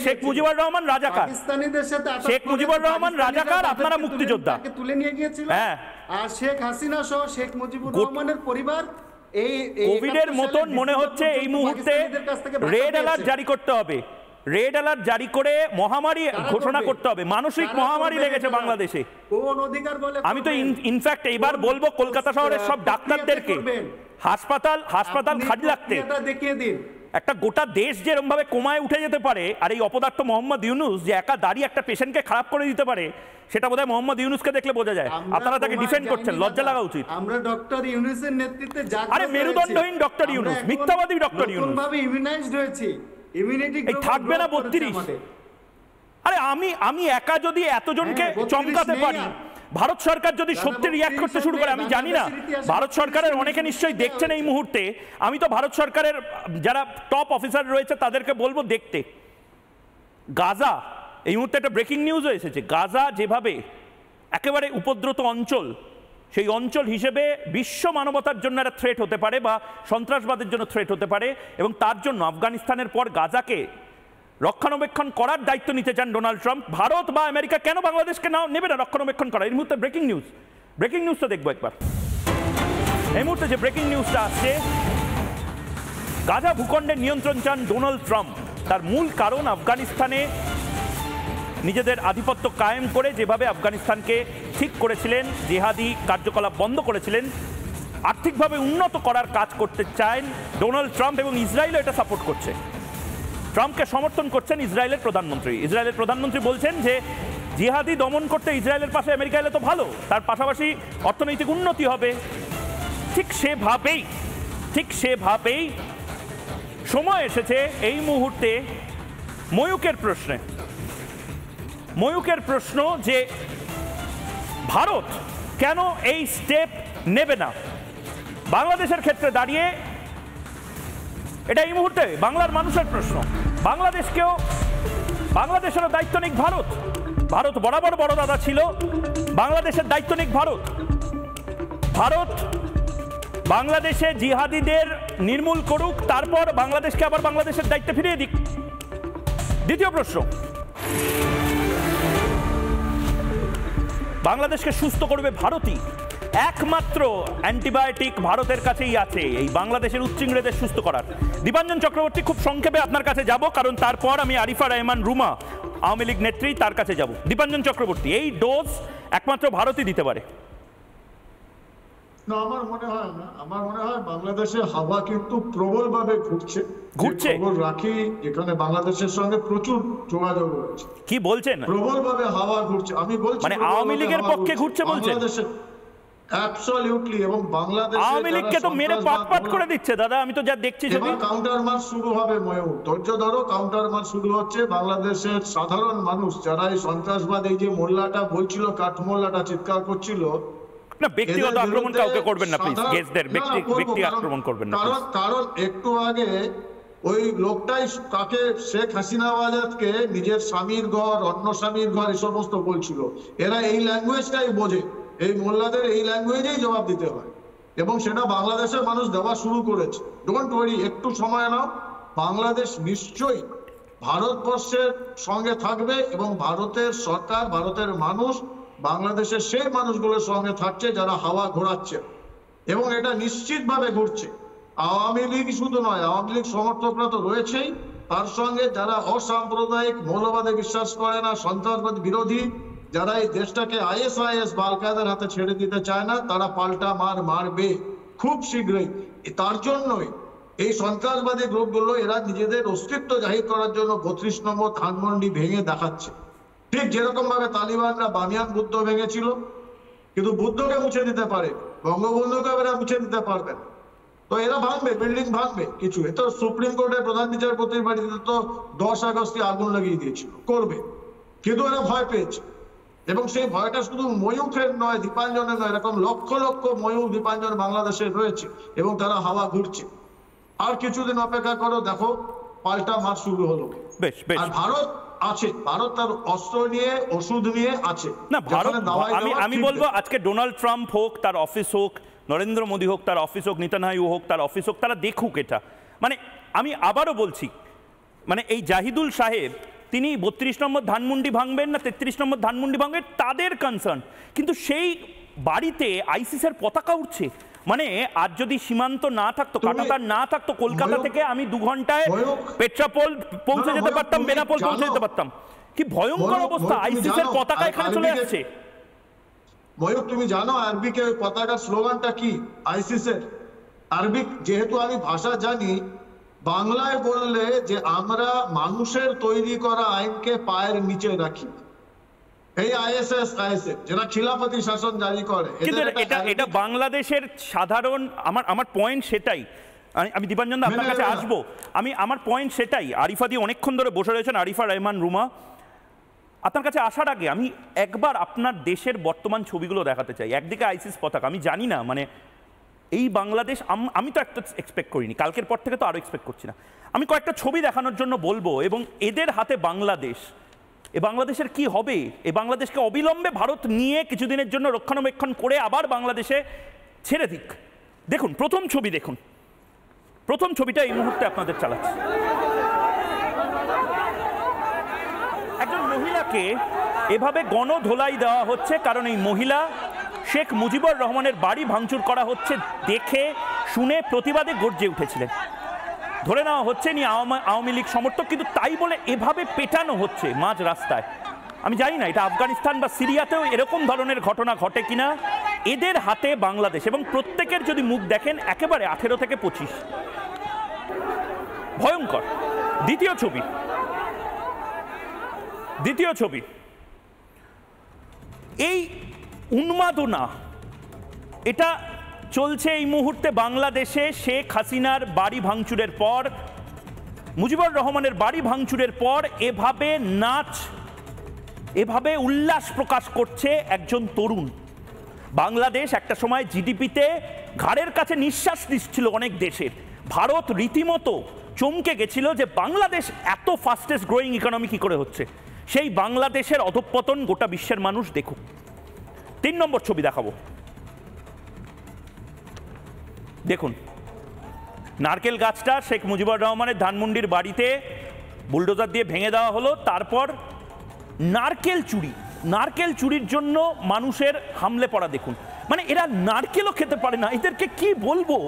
শেখ মুজিবুর রহমান রাজাকার। পাকিস্তানিদের সাথে শেখ মুজিবুর রহমান রাজাকার, আপনারা মুক্তিযোদ্ধা। তুলে নিয়ে গিয়েছিল। আর শেখ হাসিনা সহ শেখ মুজিবুর রহমানের পরিবার এই কোভিডের মতন মনে হচ্ছে এই মুহূর্তে রেড অ্যালার্ট জারি করতে হবে। রেড অ্যালার্ট জারি করে মহামারী ঘোষণা করতে হবে। মানসিক মহামারী লেগেছে বাংলাদেশে। কোন অধিকার বলে? আমি তো ইনফ্যাক্ট এইবার বলবো কলকাতা শহরের সব ডাক্তারদেরকে হাসপাতাল খালি রাখতে। দেখিয়ে দিন একটা গোটা দেশ যেরকম ভাবে কোমায় উঠে যেতে পারে, আর এই অপদার্থ মোহাম্মদ ইউনুস যে একা দাঁড়িয়ে একটা পেশেন্টকে খারাপ করে দিতে পারে, সেটা বোধহয় মোহাম্মদ ইউনুসকে দেখলে বোঝা যায়। আপনারা তাকে ডিফেন্ড করছেন, লজ্জা লাগা উচিত। আমরা ডক্টর ইউনুসের নেতৃত্বে আরে মেরুদণ্ডহীন ডক্টর ইউনুস, মিথ্যাবাদী ডক্টর ইউনুস ভাবে ইমিউনাইজড হয়েছি। ইমিউনিটি থাকবে না 32। আরে আমি একা যদি এতজনকে চমকাতে পারি, ভারত সরকার যদি সত্যি রিয়াক্ট করতে শুরু করে, আমি জানি না ভারত সরকারের অনেকে নিশ্চয়ই দেখছেন এই মুহূর্তে। আমি তো ভারত সরকারের যারা টপ অফিসার রয়েছে তাদেরকে বলবো দেখতে। গাজা এই মুহূর্তে একটা ব্রেকিং নিউজও এসেছে। গাজা যেভাবে একেবারে উপদ্রুত অঞ্চল, সেই অঞ্চল হিসেবে বিশ্ব মানবতার জন্য একটা থ্রেট হতে পারে বা সন্ত্রাসবাদের জন্য থ্রেট হতে পারে, এবং তার জন্য আফগানিস্তানের পর গাজাকে রক্ষণাবেক্ষণ করার দায়িত্ব নিতে চান ডোনাল্ড ট্রাম্প। ভারত বা আমেরিকা কেন বাংলাদেশকে নেবে না রক্ষণাবেক্ষণ করা? এই মুহূর্তে ব্রেকিং নিউজটা দেখবো একবার। এই মুহূর্তে যে ব্রেকিং নিউজটা আসছে, গাজা ভূখণ্ডের নিয়ন্ত্রণ চান ডোনাল্ড ট্রাম্প। তার মূল কারণ আফগানিস্তানে নিজেদের আধিপত্য কায়েম করে যেভাবে আফগানিস্তানকে ঠিক করেছিলেন, জিহাদি কার্যকলাপ বন্ধ করেছিলেন, আর্থিকভাবে উন্নত করার কাজ করতে চান ডোনাল্ড ট্রাম্প, এবং ইসরায়েলও এটা সাপোর্ট করছে। ট্রাম্পকে সমর্থন করছেন ইসরায়েলের প্রধানমন্ত্রী বলছেন যে জিহাদি দমন করতে ইসরায়েলের পাশে আমেরিকা এলে তো ভালো, তার পাশাপাশি অর্থনৈতিক উন্নতি হবে। ঠিক সেভাবেই সময় এসেছে এই মুহূর্তে ময়ূকের প্রশ্ন যে ভারত কেন এই স্টেপ নেবে না বাংলাদেশের ক্ষেত্রে দাঁড়িয়ে। এটা এই মুহূর্তে বাংলার মানুষের প্রশ্ন। বাংলাদেশেরও দায়িত্ব নিক ভারত বরাবর বড় দাদা ছিল, বাংলাদেশের দায়িত্ব নিক ভারত বাংলাদেশে জিহাদিদের নির্মূল করুক, তারপর বাংলাদেশকে আবার বাংলাদেশের দায়িত্ব ফিরিয়ে দিক। দ্বিতীয় প্রশ্ন, বাংলাদেশকে সুস্থ করবে ভারতই। একমাত্র অ্যান্টিবায়োটিক ভারতের কাছেই আছে এই বাংলাদেশের উচ্চিংড়েদের সুস্থ করার। দীপাঞ্জন চক্রবর্তী, খুব সংক্ষেপে আপনার কাছে যাব, কারণ তারপর আমি আরিফা রহমান রুমা, আওয়ামী লীগ নেত্রী, তার কাছে যাব। দীপাঞ্জন চক্রবর্তী, এই ডোজ একমাত্র ভারতই দিতে পারে? না, আমার মনে হয় না। আমার মনে হয় বাংলাদেশের হাওয়া কিন্তু প্রবলভাবে ঘুরছে। খবর রাখি যেখানে বাংলাদেশের সঙ্গে প্রচুর যোগাযোগ রয়েছে। কি বলছেন? প্রবলভাবে হাওয়া ঘুরছে। আমি বলছি মানে আওয়ামী লীগের পক্ষে ঘুরছে বলছেন? অ্যাবসলিউটলি। এবং বাংলাদেশ আওয়ামী লীগকে তো মেরে পাট করে দিচ্ছে দাদা, আমি তো যা দেখছি। এবার কাউন্টার মার্চ শুরু হবে। ময়ূর, ধৈর্য ধরো, কাউন্টার মার্চ শুরু হচ্ছে। বাংলাদেশের সাধারণ মানুষ যারা এই সন্ত্রাসবাদ, এই যে মোল্লাটা বলছিল, কাঠমোল্লাটা চিৎকার করছিল, না ব্যক্তিগত আক্রমণ কাউকে করবেন না প্লিজ, গেস্টদের ব্যক্তি আক্রমণ করবেন না। কারণ একটু আগে ওই লোকটাই কাকে, শেখ হাসিনা আজাদকে নিজের স্বামীর ঘর, অন্য স্বামীর ঘর, এই সমস্ত বলছিল। এরা এই ল্যাঙ্গুয়েজটাই বোঝে, এই মোল্লাদের এই ল্যাঙ্গুয়েজেই জবাব দিতে হয়, এবং সেটা বাংলাদেশের মানুষ দেওয়া শুরু করেছে। ডোন্ট ওয়ারি, একটু সময় নাও। বাংলাদেশ নিশ্চয়ই ভারতবর্ষের সঙ্গে থাকবে, এবং ভারতের সরকার, ভারতের মানুষ বাংলাদেশের সেই মানুষগুলোর সঙ্গে থাকছে যারা হাওয়া ঘোরাচ্ছে, এবং এটা নিশ্চিতভাবে ঘুরছে। আওয়ামী লীগ শুধু নয়, আওয়ামী লীগ সমর্থকরা তো রয়েছেই, তার সঙ্গে যারা অসাম্প্রদায়িক মৌলবাদে বিশ্বাস করে না, সন্ত্রাসবাদ বিরোধী, যারা এই দেশটাকে ISIS বা আল কায়েদার হাতে ছেড়ে দিতে চায় না, তারা পাল্টা মারবে খুব শীঘ্রই। তার জন্যই এই সন্ত্রাসবাদী গ্রুপগুলো এরা নিজেদের অস্তিত্ব জাহির করার জন্য 32 নম্বর ধানমন্ডি ভেঙে দেখাচ্ছে। ঠিক যেরকম ভাবে তালিবানরা বামিয়ান বুদ্ধ ভেঙেছিল, কিন্তু বুদ্ধকে মুছে দিতে পারে, বঙ্গবন্ধুকে এরা মুছে দিতে পারবে না। তো এরা ভাঙবে, বিল্ডিং ভাঙবে কিছু। এ তো সুপ্রিম কোর্টের প্রধান বিচারপতির বাড়িতে তো 10 আগস্টে আগুন লাগিয়ে দিয়েছিল, করবে, কিন্তু এরা ভয় পেয়েছে। এবং সেই ভয়টা শুধু ময়ূখের নয়, দীপাঞ্জনের নয়, এরকম লক্ষ লক্ষ ময়ূখ দীপাঞ্জন বাংলাদেশে রয়েছে এবং তারা হাওয়া ঘুরছে। আর কিছুদিন অপেক্ষা করো, দেখো পাল্টা মার শুরু হলো। বেশ বেশ। আর ভারত আছে, ভারত তার অস্ত্র নিয়ে, ওষুধ নিয়ে আছে না। ভারত, আমি বলবো আজকে ডোনাল্ড ট্রাম্প হোক, তার অফিস হোক, নরেন্দ্র মোদী হোক, তার অফিস হোক, নেতানিয়াহু হোক, তার অফিস হোক, তারা দেখুক এটা। মানে আমি আবারও বলছি, মানে এই জাহিদুল সাহেব তিনি 32 নম্বর ধানমন্ডি ভাঙবেন না 33 নম্বর ধানমন্ডি ভাঙবেন তাদের কনসার্ন, কিন্তু সেই বাড়িতে আইসিসের পতাকা উঠছে। মানে আজ যদি সীমান্ত না থাকতো, কাঁটাতার না থাকতো, কলকাতা থেকে আমি 2 ঘন্টায় পেট্রাপোল পৌঁছে যেতে পারতাম, বেনাপোল পৌঁছে যেতে পারতাম। কি ভয়ঙ্কর অবস্থা, আইসিসের পতাকা এখানে চলে আসছে। ময়ূক, তুমি জানো আরবিক পতাকার স্লোগানটা কি? আইসিসের আরবিক, যেহেতু আমি ভাষা জানি, বাংলায় বললে যে আমরা মানুষের তৈরি করা আইনকে পায়ের নিচে রাখি। এই আইএসএস যারা খিলাফতি শাসন জারি করে, কিন্তু এটা বাংলাদেশের সাধারণ, আমার পয়েন্ট সেটাই। আমি দীপাঞ্জন দা আপনার কাছে আসবো, আমার পয়েন্ট সেটাই। আরিফা দি অনেকক্ষণ ধরে বসে রয়েছেন, আরিফা রহমান রুমা, আপনার কাছে আসার আগে আমি একবার আপনার দেশের বর্তমান ছবিগুলো দেখাতে চাই। একদিকে আইসিস পতাকা, আমি জানি না মানে এই বাংলাদেশ, আমি তো একটা এক্সপেক্ট করিনি, কালকের পর থেকে তো আরও এক্সপেক্ট করছি না। আমি কয়েকটা ছবি দেখানোর জন্য বলবো, এবং এদের হাতে বাংলাদেশ, এ বাংলাদেশের কি হবে? এ বাংলাদেশকে অবিলম্বে ভারত নিয়ে কিছুদিনের জন্য রক্ষণাবেক্ষণ করে আবার বাংলাদেশে ছেড়ে দিক। দেখুন প্রথম ছবি, দেখুন প্রথম ছবিটা এই মুহূর্তে আপনাদের চালাচ্ছি। একজন মহিলাকে এভাবে গণধোলাই দেওয়া হচ্ছে, কারণ এই মহিলা শেখ মুজিবুর রহমানের বাড়ি ভাঙচুর করা হচ্ছে দেখে শুনে প্রতিবাদে গর্জে উঠেছিলেন। ধরে নেওয়া হচ্ছে নি আওয়ামী লীগ সমর্থক, কিন্তু তাই বলে এভাবে পেটানো হচ্ছে মাঝ রাস্তায়। আমি জানি না এটা আফগানিস্তান বা সিরিয়াতেও এরকম ধরনের ঘটনা ঘটে কিনা। এদের হাতে বাংলাদেশ, এবং প্রত্যেকের যদি মুখ দেখেন একেবারে 18 থেকে 25, ভয়ঙ্কর। দ্বিতীয় ছবি, এই উন্মাদনা এটা চলছে এই মুহূর্তে বাংলাদেশে। শেখ হাসিনার বাড়ি ভাঙচুরের পর, মুজিবুর রহমানের বাড়ি ভাঙচুরের পর এভাবে নাচ, এভাবে উল্লাস প্রকাশ করছে একজন তরুণ। বাংলাদেশ একটা সময় জিডিপিতে ঘাড়ের কাছে নিঃশ্বাস নিচ্ছিল অনেক দেশের। ভারত রীতিমতো চমকে গেছিল যে বাংলাদেশ এত ফাস্টেস্ট গ্রোয়িং ইকোনমি কি করে হচ্ছে। সেই বাংলাদেশের অধঃপতন গোটা বিশ্বের মানুষ দেখুক। 3 নম্বর ছবি দেখাবো, দেখুন নারকেল গাছটা শেখ মুজিবুর রহমানের ধানমন্ডির বাড়িতে বুলডোজার দিয়ে ভেঙে দেওয়া হলো। তারপর নারকেল চুরির জন্য মানুষের হামলে পড়া দেখুন। মানে এরা নারকেলও খেতে পারে না, এদেরকে কি বলবো।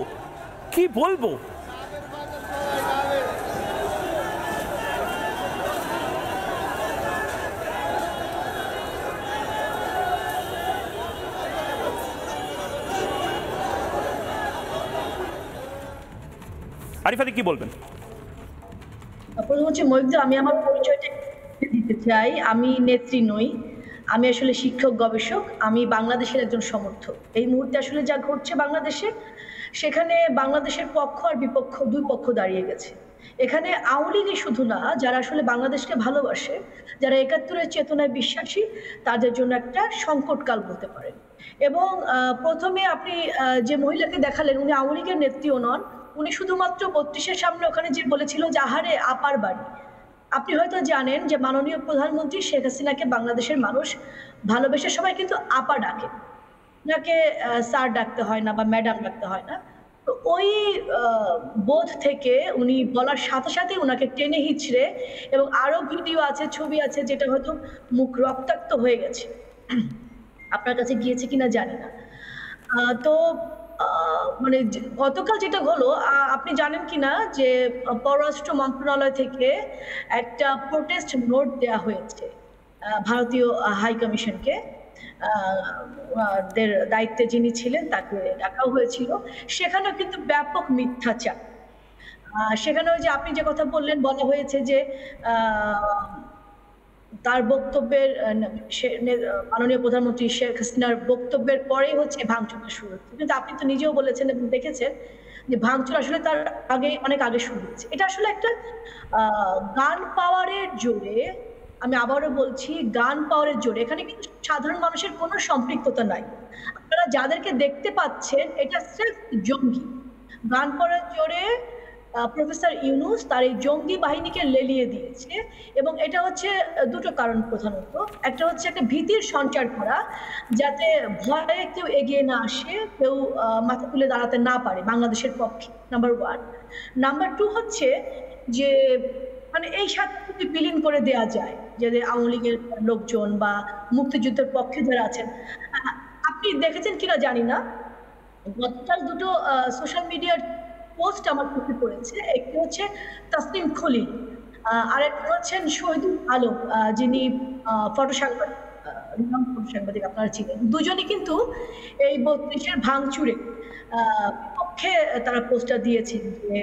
আরিফাদি কি বলবেন? প্রথম হচ্ছে মহিউদ্দিন, আমি আমার পরিচয়টা দিতে চাই। আমি নেত্রী নই, আমি আসলে শিক্ষক গবেষক, আমি বাংলাদেশের একজন সমর্থক। এই মুহূর্তে আসলে যা ঘটছে বাংলাদেশে, সেখানে বাংলাদেশের পক্ষ আর বিপক্ষ দুই পক্ষ দাঁড়িয়ে গেছে। এখানে আওয়ামী লীগই শুধু না, যারা আসলে বাংলাদেশকে ভালোবাসে, যারা ৭১-এর চেতনায় বিশ্বাসী, তাদের জন্য একটা সংকটকাল বলতে পারেন। এবং প্রথমে আপনি যে মহিলাকে দেখালেন, উনি আওয়ামী লীগের নেত্রীও নন, উনি শুধুমাত্র ৩২-এর সামনে ওখানে যে বলেছিল যে আহারে আপার বাড়ি। আপনি হয়তো জানেন যে মাননীয় প্রধানমন্ত্রী শেখ হাসিনাকে বাংলাদেশের মানুষ ভালোবেসে সবাই কিন্তু আপা ডাকে, ওনাকে স্যার ডাকতে হয় না বা ম্যাডাম ডাকতে হয় না। তো ওই বোধ থেকে উনি বলার সাথে সাথে ওনাকে টেনে হিচড়ে, এবং আরো ভিডিও আছে, ছবি আছে, যেটা হয়তো মুখ রক্তাক্ত হয়ে গেছে, আপনার কাছে গিয়েছে কিনা জানি না। তো মানে গতকাল যেটা হলো, আপনি জানেন কিনা যে পররাষ্ট্র মন্ত্রণালয় থেকে একটা প্রোটেস্ট নোট দেওয়া হয়েছে ভারতীয় হাই কমিশনকে। দায়িত্বে যিনি ছিলেন তাকে ডাকাও হয়েছিল। সেখানেও কিন্তু ব্যাপক মিথ্যাচার। সেখানেও যে আপনি যে কথা বললেন, বলা হয়েছে যে তার বক্তব্যের মাননীয় প্রধানমন্ত্রী শেখ হাসিনার বক্তব্যের পরেই হচ্ছে ভাঙচুরটা শুরু হচ্ছে। কিন্তু আপনি তো নিজেও বলেছেন এবং দেখেছেন যে ভাঙচুর আসলে তার অনেক আগে শুরু হয়েছে। এটা আসলে একটা গান পাওয়ারের জোরে, আমি আবারও বলছি গান পাওয়ারের জোরে, এখানে কিন্তু সাধারণ মানুষের কোনো সম্পৃক্ততা নাই। আপনারা যাদেরকে দেখতে পাচ্ছেন এটা সির্ফ জঙ্গি। গান পাওয়ারের জোরে প্রফেসর ইউনূস তার এই জঙ্গি বাহিনীকে লেলিয়ে দিয়েছে, এবং এটা হচ্ছে দুটো কারণ প্রধানত। একটা হচ্ছে একটা ভীতির সঞ্চার করা, যাতে ভয়ে কেউ এগিয়ে না আসে, কেউ মাথা তুলে দাঁড়াতে না পারে বাংলাদেশের পক্ষে, নাম্বার 1। নাম্বার 2 হচ্ছে যে মানে এই সাথে যদি বিলীন করে দেওয়া যায়, যাদের আওয়ামী লীগের লোকজন বা মুক্তিযুদ্ধের পক্ষে যারা আছেন, আপনি দেখেছেন কিনা জানি না, গতকাল দুটো সোশ্যাল মিডিয়ার পোস্ট আমার চোখে পড়েছে। একটি হচ্ছে তাসনিম খলিল, আর একটা হচ্ছেন শহীদুল আলম, যিনি ফটো সাংবাদিক আপনারা চিনেন। দুজনই কিন্তু এই 32-এর ভাঙচুরে পক্ষে তারা পোস্টটা দিয়েছেন। যে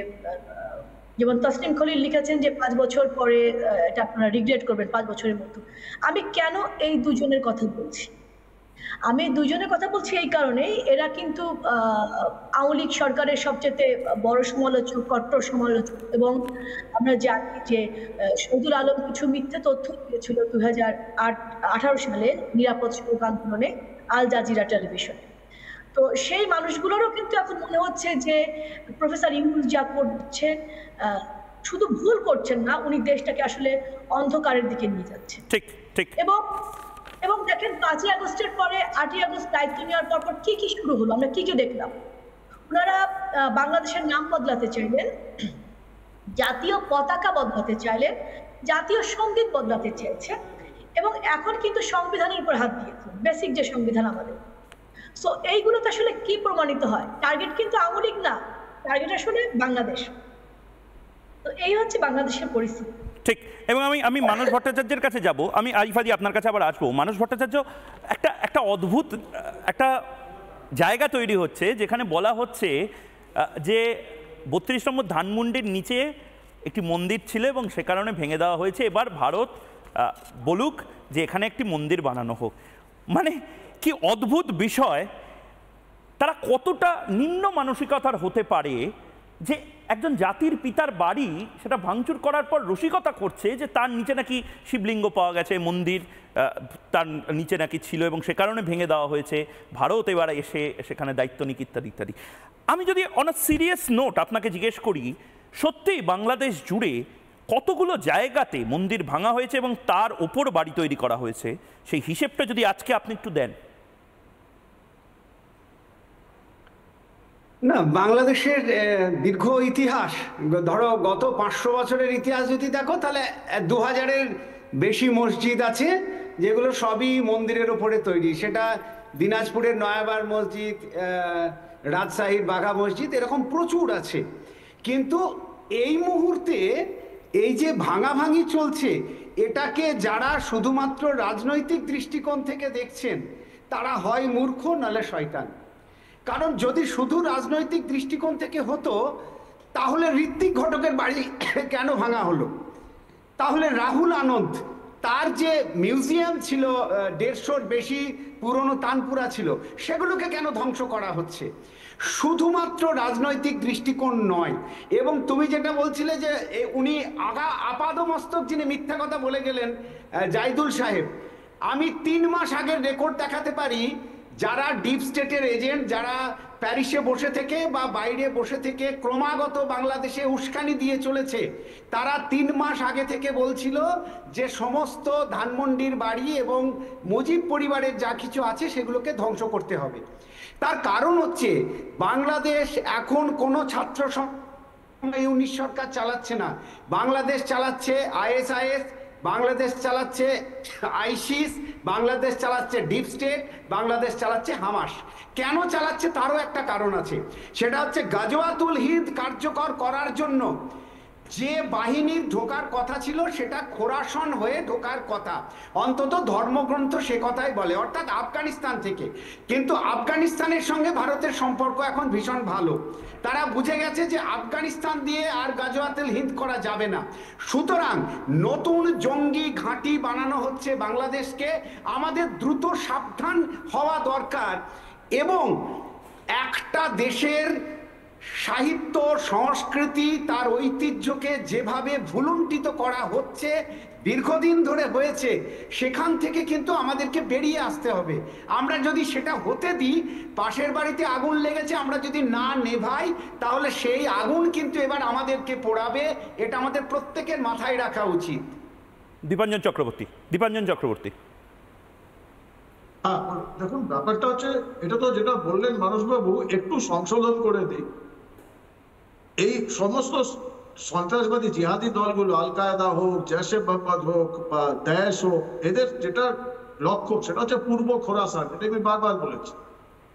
যেমন তাসনিম খলিল লিখেছেন যে 5 বছর পরে এটা আপনারা রিগ্রেট করবেন 5 বছরের মতো। আমি কেন এই দুজনের কথা বলছি? আমি দুজনের কথা বলছি এই কারণেই, এরা কিন্তু আওয়ামী লীগ সরকারের সবচেয়ে বড় সমালোচক, কট্টর সমালোচক। এবং আমরা জানি যে শহীদুল আলম কিছু মিথ্যে তথ্য দিয়েছিল 2018 সালে নিরাপদ সড়ক আন্দোলনে আল জাজিরা টেলিভিশনে। তো সেই মানুষগুলোরও কিন্তু এখন মনে হচ্ছে যে প্রফেসর ইউনূস যা করছেন, শুধু ভুল করছেন না, উনি দেশটাকে আসলে অন্ধকারের দিকে নিয়ে যাচ্ছেন। ঠিক ঠিক। এবং দেখেন 5ই আগস্টের পরে 8ই আগস্ট দায়িত্ব নেওয়ার পর কি কি শুরু হলো, আমরা কি কি দেখলাম। ওনারা বাংলাদেশের নাম বদলাতে চাইলেন, জাতীয় পতাকা বদলাতে চাইলেন, জাতীয় সঙ্গীত বদলাতে চেয়েছেন, এবং এখন কিন্তু সংবিধানের উপর হাত দিয়েছে, বেসিক যে সংবিধান আমাদের। সো এইগুলো তো আসলে কি প্রমাণিত হয়? টার্গেট কিন্তু আওয়ামী লীগ না, টার্গেট আসলে বাংলাদেশ। তো এই হচ্ছে বাংলাদেশের পরিস্থিতি। ঠিক। এবং আমি মানস ভট্টাচার্যের কাছে যাব, আমি আরিফাদি আপনার কাছে আবার আসবো। মানস ভট্টাচার্য, একটা অদ্ভুত একটা জায়গা তৈরি হচ্ছে যেখানে বলা হচ্ছে যে 32 নম্বর ধানমন্ডির নিচে একটি মন্দির ছিল এবং সে কারণে ভেঙে দেওয়া হয়েছে, এবার ভারত বলুক যে এখানে একটি মন্দির বানানো হোক। মানে কি অদ্ভুত বিষয়! তারা কতটা নিম্ন মানসিকতার হতে পারে যে একজন জাতির পিতার বাড়ি সেটা ভাঙচুর করার পর রসিকতা করছে যে তার নিচে নাকি শিবলিঙ্গ পাওয়া গেছে, মন্দির তার নিচে নাকি ছিল এবং সে কারণে ভেঙে দেওয়া হয়েছে, ভারত এবার এসে সেখানে দায়িত্ব নিক, ইত্যাদি ইত্যাদি। আমি যদি অন আ সিরিয়াস নোট আপনাকে জিজ্ঞেস করি, সত্যিই বাংলাদেশ জুড়ে কতগুলো জায়গাতে মন্দির ভাঙা হয়েছে এবং তার ওপর বাড়ি তৈরি করা হয়েছে, সেই হিসেবটা যদি আজকে আপনি একটু দেন। না, বাংলাদেশের দীর্ঘ ইতিহাস, ধরো গত 500 বছরের ইতিহাস যদি দেখো, তাহলে 2000-এর বেশি মসজিদ আছে যেগুলো সবই মন্দিরের ওপরে তৈরি। সেটা দিনাজপুরের নয়াবার মসজিদ, রাজশাহীর বাঘা মসজিদ, এরকম প্রচুর আছে। কিন্তু এই মুহূর্তে এই যে ভাঙাভাঙি চলছে, এটাকে যারা শুধুমাত্র রাজনৈতিক দৃষ্টিকোণ থেকে দেখছেন তারা হয় মূর্খ নাহলে শয়তান। কারণ যদি শুধু রাজনৈতিক দৃষ্টিকোণ থেকে হতো তাহলে ঋত্বিক ঘটকের বাড়ি কেন ভাঙা হলো? তাহলে রাহুল আনন্দ, তার যে মিউজিয়াম ছিল 150-র বেশি পুরনো তানপুরা ছিল, সেগুলোকে কেন ধ্বংস করা হচ্ছে? শুধুমাত্র রাজনৈতিক দৃষ্টিকোণ নয়। এবং তুমি যেটা বলছিলে যে উনি আপাদমস্তক যিনি মিথ্যা কথা বলে গেলেন, জাইদুল সাহেব, আমি 3 মাস আগের রেকর্ড দেখাতে পারি। যারা ডিপ স্টেটের এজেন্ট, যারা প্যারিসে বসে থেকে বা বাইরে বসে থেকে ক্রমাগত বাংলাদেশে উস্কানি দিয়ে চলেছে, তারা 3 মাস আগে থেকে বলছিল যে সমস্ত ধানমন্ডির বাড়ি এবং মুজিব পরিবারের যা কিছু আছে সেগুলোকে ধ্বংস করতে হবে। তার কারণ হচ্ছে বাংলাদেশ এখন কোনো ছাত্র ইউনিট সরকার চালাচ্ছে না, বাংলাদেশ চালাচ্ছে ISIS, বাংলাদেশ চালাচ্ছে আইসিস, বাংলাদেশ চালাচ্ছে ডিপ স্টেট, বাংলাদেশ চালাচ্ছে হামাস। কেন চালাচ্ছে তারও একটা কারণ আছে, সেটা হচ্ছে গাজওয়াতুল হিন্দ কার্যকর করার জন্য যে বাহিনীর ঢোকার কথা ছিল সেটা খোরাসন হয়ে ঢোকার কথা, অন্তত ধর্মগ্রন্থ সে কথাই বলে, অর্থাৎ আফগানিস্তান থেকে। কিন্তু আফগানিস্তানের সঙ্গে ভারতের সম্পর্ক এখন ভীষণ ভালো। তারা বুঝে গেছে যে আফগানিস্তান দিয়ে আর গাজওয়াতুল হিন্দ করা যাবে না, সুতরাং নতুন জঙ্গি ঘাঁটি বানানো হচ্ছে বাংলাদেশকে। আমাদের দ্রুত সাবধান হওয়া দরকার। এবং একটা দেশের সাহিত্য, সংস্কৃতি, তার ঐতিহ্যকে যেভাবে ভুলুণ্ঠিত করা হচ্ছে, দীর্ঘদিন ধরে হয়েছে, সেখান থেকে কিন্তু আমাদেরকে বেরিয়ে আসতে হবে। আমরা যদি সেটা হতে দিই, পাশের বাড়িতে আগুন লেগেছে, আমরা যদি না নেভাই, তাহলে সেই আগুন কিন্তু এবার আমাদেরকে পোড়াবে। এটা আমাদের প্রত্যেকের মাথায় রাখা উচিত। দীপাঞ্জন চক্রবর্তী। হ্যাঁ, দেখুন ব্যাপারটা হচ্ছে, এটা তো যেটা বললেন মানসবাবু, একটু সংশোধন করে দিই। এই সমস্ত সন্ত্রাসবাদী জিহাদি দলগুলো, আল কায়দা হোক, জৈশ-এ মোহাম্মদ হোক বা দায়েশ হোক, এদের যেটা লক্ষ্য সেটা হচ্ছে পূর্ব খোরাসান। এটা আমি বারবার বলেছি।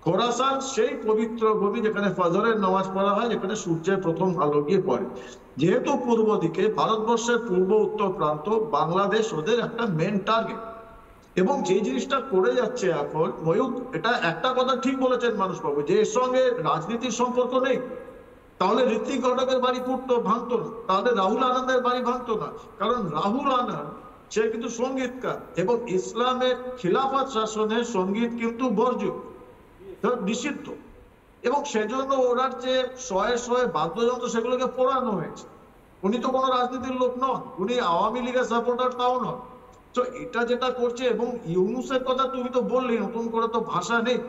খোরাসান সেই পবিত্র ভূমি যেখানে ফজরের নামাজ পড়া হয়, যেখানে সূর্যের প্রথম আলো গিয়ে পড়ে। যেহেতু পূর্ব দিকে ভারতবর্ষের পূর্ব উত্তর প্রান্ত, বাংলাদেশ ওদের একটা মেন টার্গেট। এবং যে জিনিসটা করে যাচ্ছে এখন ময়ূক, এটা একটা কথা ঠিক বলেছেন মানুষবাবু, যে এর সঙ্গে রাজনীতির সম্পর্ক নেই। তাহলে ঋত্বিক ঘটকের বাড়ি ভাঙতো না, তাহলে রাহুল আনন্দের বাড়ি ভাঙতো না। কারণ রাহুল আনন্দ সে কিন্তু সঙ্গীতকার, এবং ইসলামের খিলাফত শাসনে সঙ্গীত কিন্তু বর্জ্য, নিষিদ্ধ। এবং সেজন্য ওনার যে শয়ে বাদ্যযন্ত্র সেগুলোকে পোড়ানো হয়েছে। উনি তো কোনো রাজনীতির লোক নন, উনি আওয়ামী লীগের সাপোর্টার তাও নন। তো এটা যেটা করছে, এবং ইউনূসের কথা তুমি তো বললি, নতুন করে তো ভাষা নেই।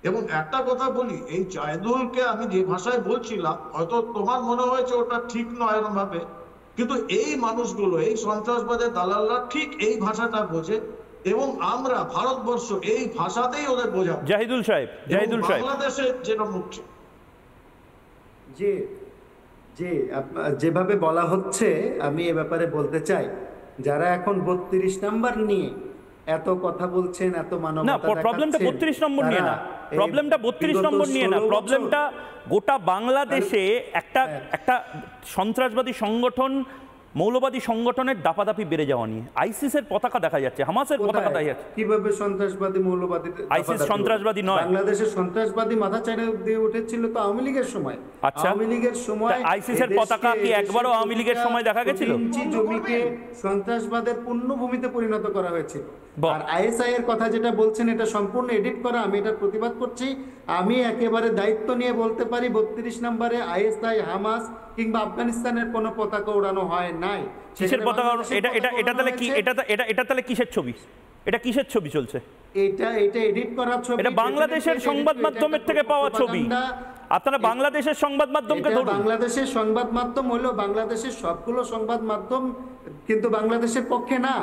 এবং একটা কথা বলি, এই জায়েদুলকে আমি যে ভাষায় বলছিলাম, হয়তো তোমার মনে হয়েছে ওটা ঠিক নয় এরকম ভাবে, কিন্তু এই মানুষগুলো, এই সন্ত্রাসবাদের দালালরা ঠিক এই ভাষাটা বোঝে, এবং আমরা ভারতবর্ষ এই ভাষাতেই ওদের বোঝাবো। জাহিদুল সাহেব বাংলাদেশে যেটা মুখ্য, যেভাবে বলা হচ্ছে, আমি এ ব্যাপারে বলতে চাই, যারা এখন 32 নাম্বার নিয়ে এত কথা বলছেন, এত মানবতা দেখাচ্ছেন, প্রবলেমটা 32 নম্বর নিয়ে না, প্রবলেমটা গোটা বাংলাদেশে একটা সন্ত্রাসবাদী সংগঠন, মৌলবাদী সংগঠনের দাপাদাপি বেড়ে যাওয়া নিয়ে। আইসিসের পতাকা দেখা যাচ্ছে, হামাসের পতাকা দেখা যাচ্ছে। কিভাবে সন্ত্রাসবাদী, মৌলবাদী? আইসিস সন্ত্রাসবাদী নয়। বাংলাদেশের সন্ত্রাসবাদী মাথা চাইনা দিয়ে উঠেছিল তো আওয়ামী লীগের সময়। আচ্ছা, আওয়ামী লীগের সময় আইসিসের পতাকা কি একবারও আওয়ামী লীগের সময় দেখা গেছিল? জমিকে সন্ত্রাসবাদের পূর্ণভূমিতে পরিণত করা হয়েছিল। আর আইএসআই এর কথা যেটা বলছেন, এটা সম্পূর্ণ এডিট করা। আমি এটার প্রতিবাদ করছি। আমি একেবারে দায়িত্ব নিয়ে বলতে পারি, 32 নম্বরে আইএসআই, হামাস কিংবা আফগানিস্তানের কোনো পতাকা ওড়ানো হয় নাই। কিসের পতাকা? এটা তাহলে কিসের ছবি? এটা কিসের ছবি চলছে? এটা এডিট করা ছবি। এটা বাংলাদেশের সংবাদ মাধ্যমের থেকে পাওয়া ছবি। আপনারা বাংলাদেশের সংবাদ মাধ্যমকে ধরুন। বাংলাদেশের সংবাদ মাধ্যম হলো, বাংলাদেশের সবগুলো সংবাদ মাধ্যম কিন্তু বাংলাদেশের পক্ষে না।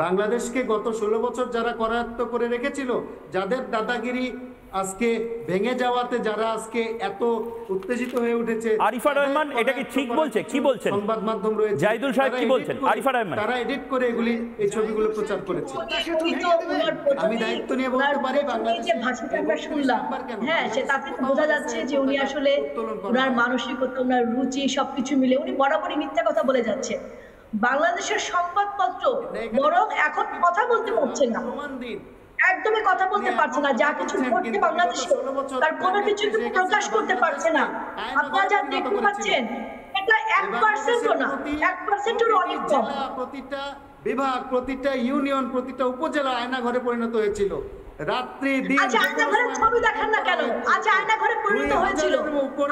বাংলাদেশকে গত 16 বছর যারা করায়ত্ত করে রেখেছিল, যাদের দাদাগিরি আজকে ভেঙে যাওয়াতে যারা আজকে এত উত্তেজিত হয়ে উঠেছে, আরিফা রহমান এটা কি ঠিক বলছে? কি বলছেন সংবাদ মাধ্যম রয়েছে, জাহিদুল সাহেব কি বলছেন? আরিফা রহমান তারা এডিট করে এই ছবিগুলো প্রচার করেছে। আমি দায়িত্ব নিয়ে বলতে পারি, বাংলাদেশের ভাষাটা আমরা শুনলাম, হ্যাঁ, সে তাতে বোঝা যাচ্ছে যে উনি আসলে ওনার মানসিকতা, ওনার রুচি সবকিছু মিলে উনি বরাবরই মিথ্যা কথা বলে যাচ্ছে। বাংলাদেশের সংবাদপত্র বরং এখন কথা বলতে পারছে না, একদমই কথা বলতে পারছে না। যা কিছু ঘটছে বাংলাদেশে, তার কোনো কিছু প্রকাশ করতে পারছে না। আপনারা যা দেখতে পাচ্ছেন, এটা 1%ও না, 1%এরও অনেক কম। প্রতিটা বিভাগ, প্রতিটা ইউনিয়ন, প্রতিটা উপজেলা আয়নাঘরে পরিণত হয়েছিল। রাত্রি দিন। আচ্ছা, আয়নাঘরের ছবি দেখান না কেন? আচ্ছা, আয়নাঘরে পরিণত হয়েছিল,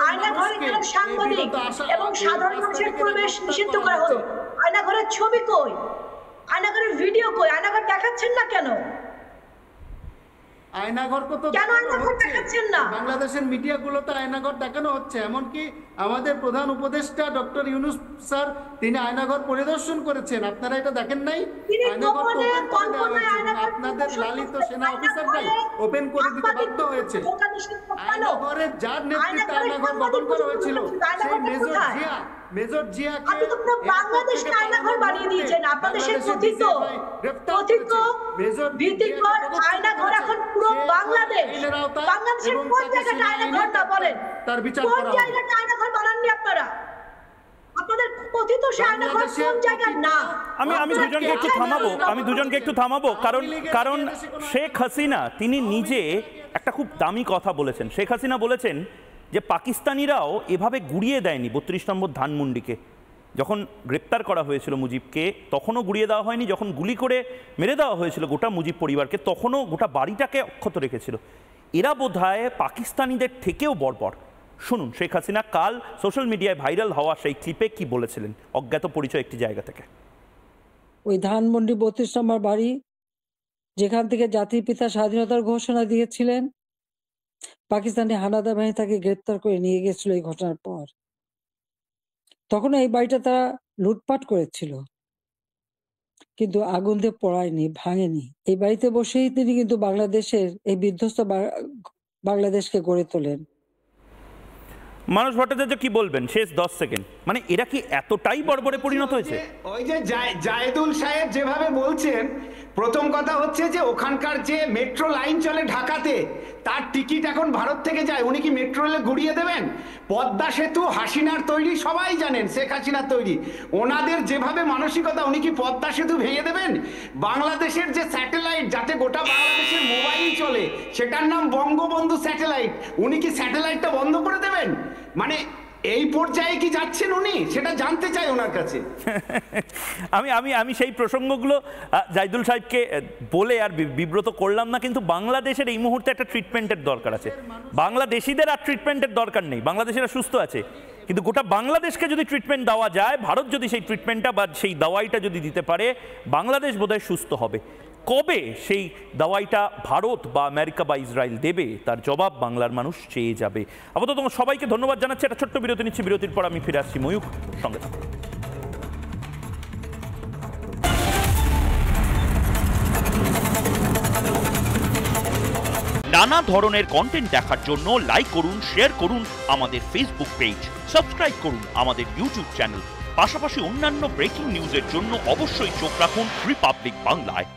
আয়নাঘরে কেন সাংবাদিক এবং সাধারণ মানুষের প্রবেশ নিষিদ্ধ করা হলো? আয়নাঘরের ছবি কই? আয়নাঘরের ভিডিও কই? আয়নাঘর দেখাচ্ছেন না কেন? আয়নাঘর কত দেখাচ্ছেন না? বাংলাদেশের মিডিয়াগুলোতে আয়নাঘর দেখানো হচ্ছে। এমনকি আমাদের প্রধান উপদেষ্টা ডক্টর ইউনূস স্যার, তিনি আয়নাঘর পরিদর্শন করেছেন। আপনারা এটা দেখেন নাই? আয়নাঘর তো ওপেন করে দেওয়া হয়েছে, আপনাদের লালিত সেনা অফিসাররাই ওপেন করে দিতে বাধ্য হয়েছে। আয়নাঘরের যার নেতৃত্বে আয়নাঘর গঠন করা হয়েছিল, সেই মেজর জিয়া আপনি তো পুরো বাংলাদেশকে আয়নাঘর বানিয়ে দিয়েছেন। আপনাদের সেই কথিত ভীতিকর আয়নাঘর এখন পুরো বাংলাদেশ। বাংলাদেশের কোন জায়গাটা আয়নাঘর না বলেন? তার বিচার কোন জায়গাটা আয়নাঘর বানাননি আপনারা? আপনাদের কথিত শায়নাঘর কোন জায়গায় না? আমি দুজনকে একটু থামাবো কারণ শেখ হাসিনা তিনি নিজে একটা খুব দামি কথা বলেছেন। শেখ হাসিনা বলেছেন যে পাকিস্তানিরাও এভাবে গুড়িয়ে দেয়নি 32 নম্বর ধানমন্ডিকে। যখন গ্রেপ্তার করা হয়েছিল মুজিবকে তখনও গুড়িয়ে দেওয়া হয়নি, যখন গুলি করে মেরে দেওয়া হয়েছিল গোটা মুজিব পরিবারকে তখনও গোটা বাড়িটাকে অক্ষত রেখেছিল। এরা বোধহয় পাকিস্তানিদের থেকেও বর্বর। শুনুন শেখ হাসিনা কাল সোশ্যাল মিডিয়ায় ভাইরাল হওয়া সেই ক্লিপে কি বলেছিলেন অজ্ঞাত পরিচয় একটি জায়গা থেকে। ওই ধানমন্ডি 32 নম্বর বাড়ি, যেখান থেকে জাতির পিতা স্বাধীনতার ঘোষণা দিয়েছিলেন, পাকিস্তানি হানাদার বাহিনী তাকে গ্রেপ্তার করে নিয়ে গেছিল এই ঘটনার পর। তখন এই বাড়িটা তারা লুটপাট করেছিল, কিন্তু আগুন দিয়ে পোড়ায়নি, ভাঙেনি। এই বাড়িতে বসেই তিনি কিন্তু বাংলাদেশের এই বিধ্বস্ত বাংলাদেশকে গড়ে তোলেন। মানস ভট্টাচার্য কি বলবেন শেষ 10 সেকেন্ড? মানে এরা কি এতটাই বর্বরে পরিণত হয়েছে? ওই যে জায়েদুল সাহেব যেভাবে বলছেন, প্রথম কথা হচ্ছে যে ওখানকার যে মেট্রো লাইন চলে ঢাকাতে, তার টিকিট এখন ভারত থেকে যায়। উনি কি মেট্রো রেলে ঘুরিয়ে দেবেন? পদ্মা সেতু হাসিনার তৈরি, সবাই জানেন শেখ হাসিনার তৈরি। ওনাদের যেভাবে মানসিকতা, উনি কি পদ্মা সেতু ভেঙে দেবেন? বাংলাদেশের যে স্যাটেলাইট যাতে গোটা বাংলাদেশের মোবাইল চলে, সেটার নাম বঙ্গবন্ধু স্যাটেলাইট, উনি কি স্যাটেলাইটটা বন্ধ করে দেবেন? মানে এই পর্যায়ে কি যাচ্ছেন উনি, সেটা জানতে চাই ওনার কাছে। আমি সেই প্রসঙ্গগুলো জাহিদুল সাহেবকে বলে আর বিব্রত করলাম না, কিন্তু বাংলাদেশের এই মুহূর্তে একটা ট্রিটমেন্টের দরকার আছে। বাংলাদেশিদের আর ট্রিটমেন্টের দরকার নেই, বাংলাদেশিরা সুস্থ আছে, কিন্তু গোটা বাংলাদেশকে যদি ট্রিটমেন্ট দেওয়া যায়, ভারত যদি সেই ট্রিটমেন্টটা বা সেই দাওয়াইটা যদি দিতে পারে, বাংলাদেশ বোধহয় সুস্থ হবে। কবে সেই দাওয়াইটা ভারত বা আমেরিকা বা ইসরায়েল দেবে, তার জবাব বাংলার মানুষ চেয়ে যাবে। আপাতত তোমার সবাইকে ধন্যবাদ জানাচ্ছি। একটা ছোট্ট বিরতি নিচ্ছি, বিরতির পর আমি ফিরে আসছি। ময়ূখ সঙ্গে থাকুন। নানা ধরনের কন্টেন্ট দেখার জন্য লাইক করুন, শেয়ার করুন আমাদের ফেসবুক পেজ, সাবস্ক্রাইব করুন আমাদের ইউটিউব চ্যানেল। পাশাপাশি অন্যান্য ব্রেকিং নিউজের জন্য অবশ্যই চোখ রাখুন রিপাবলিক বাংলায়।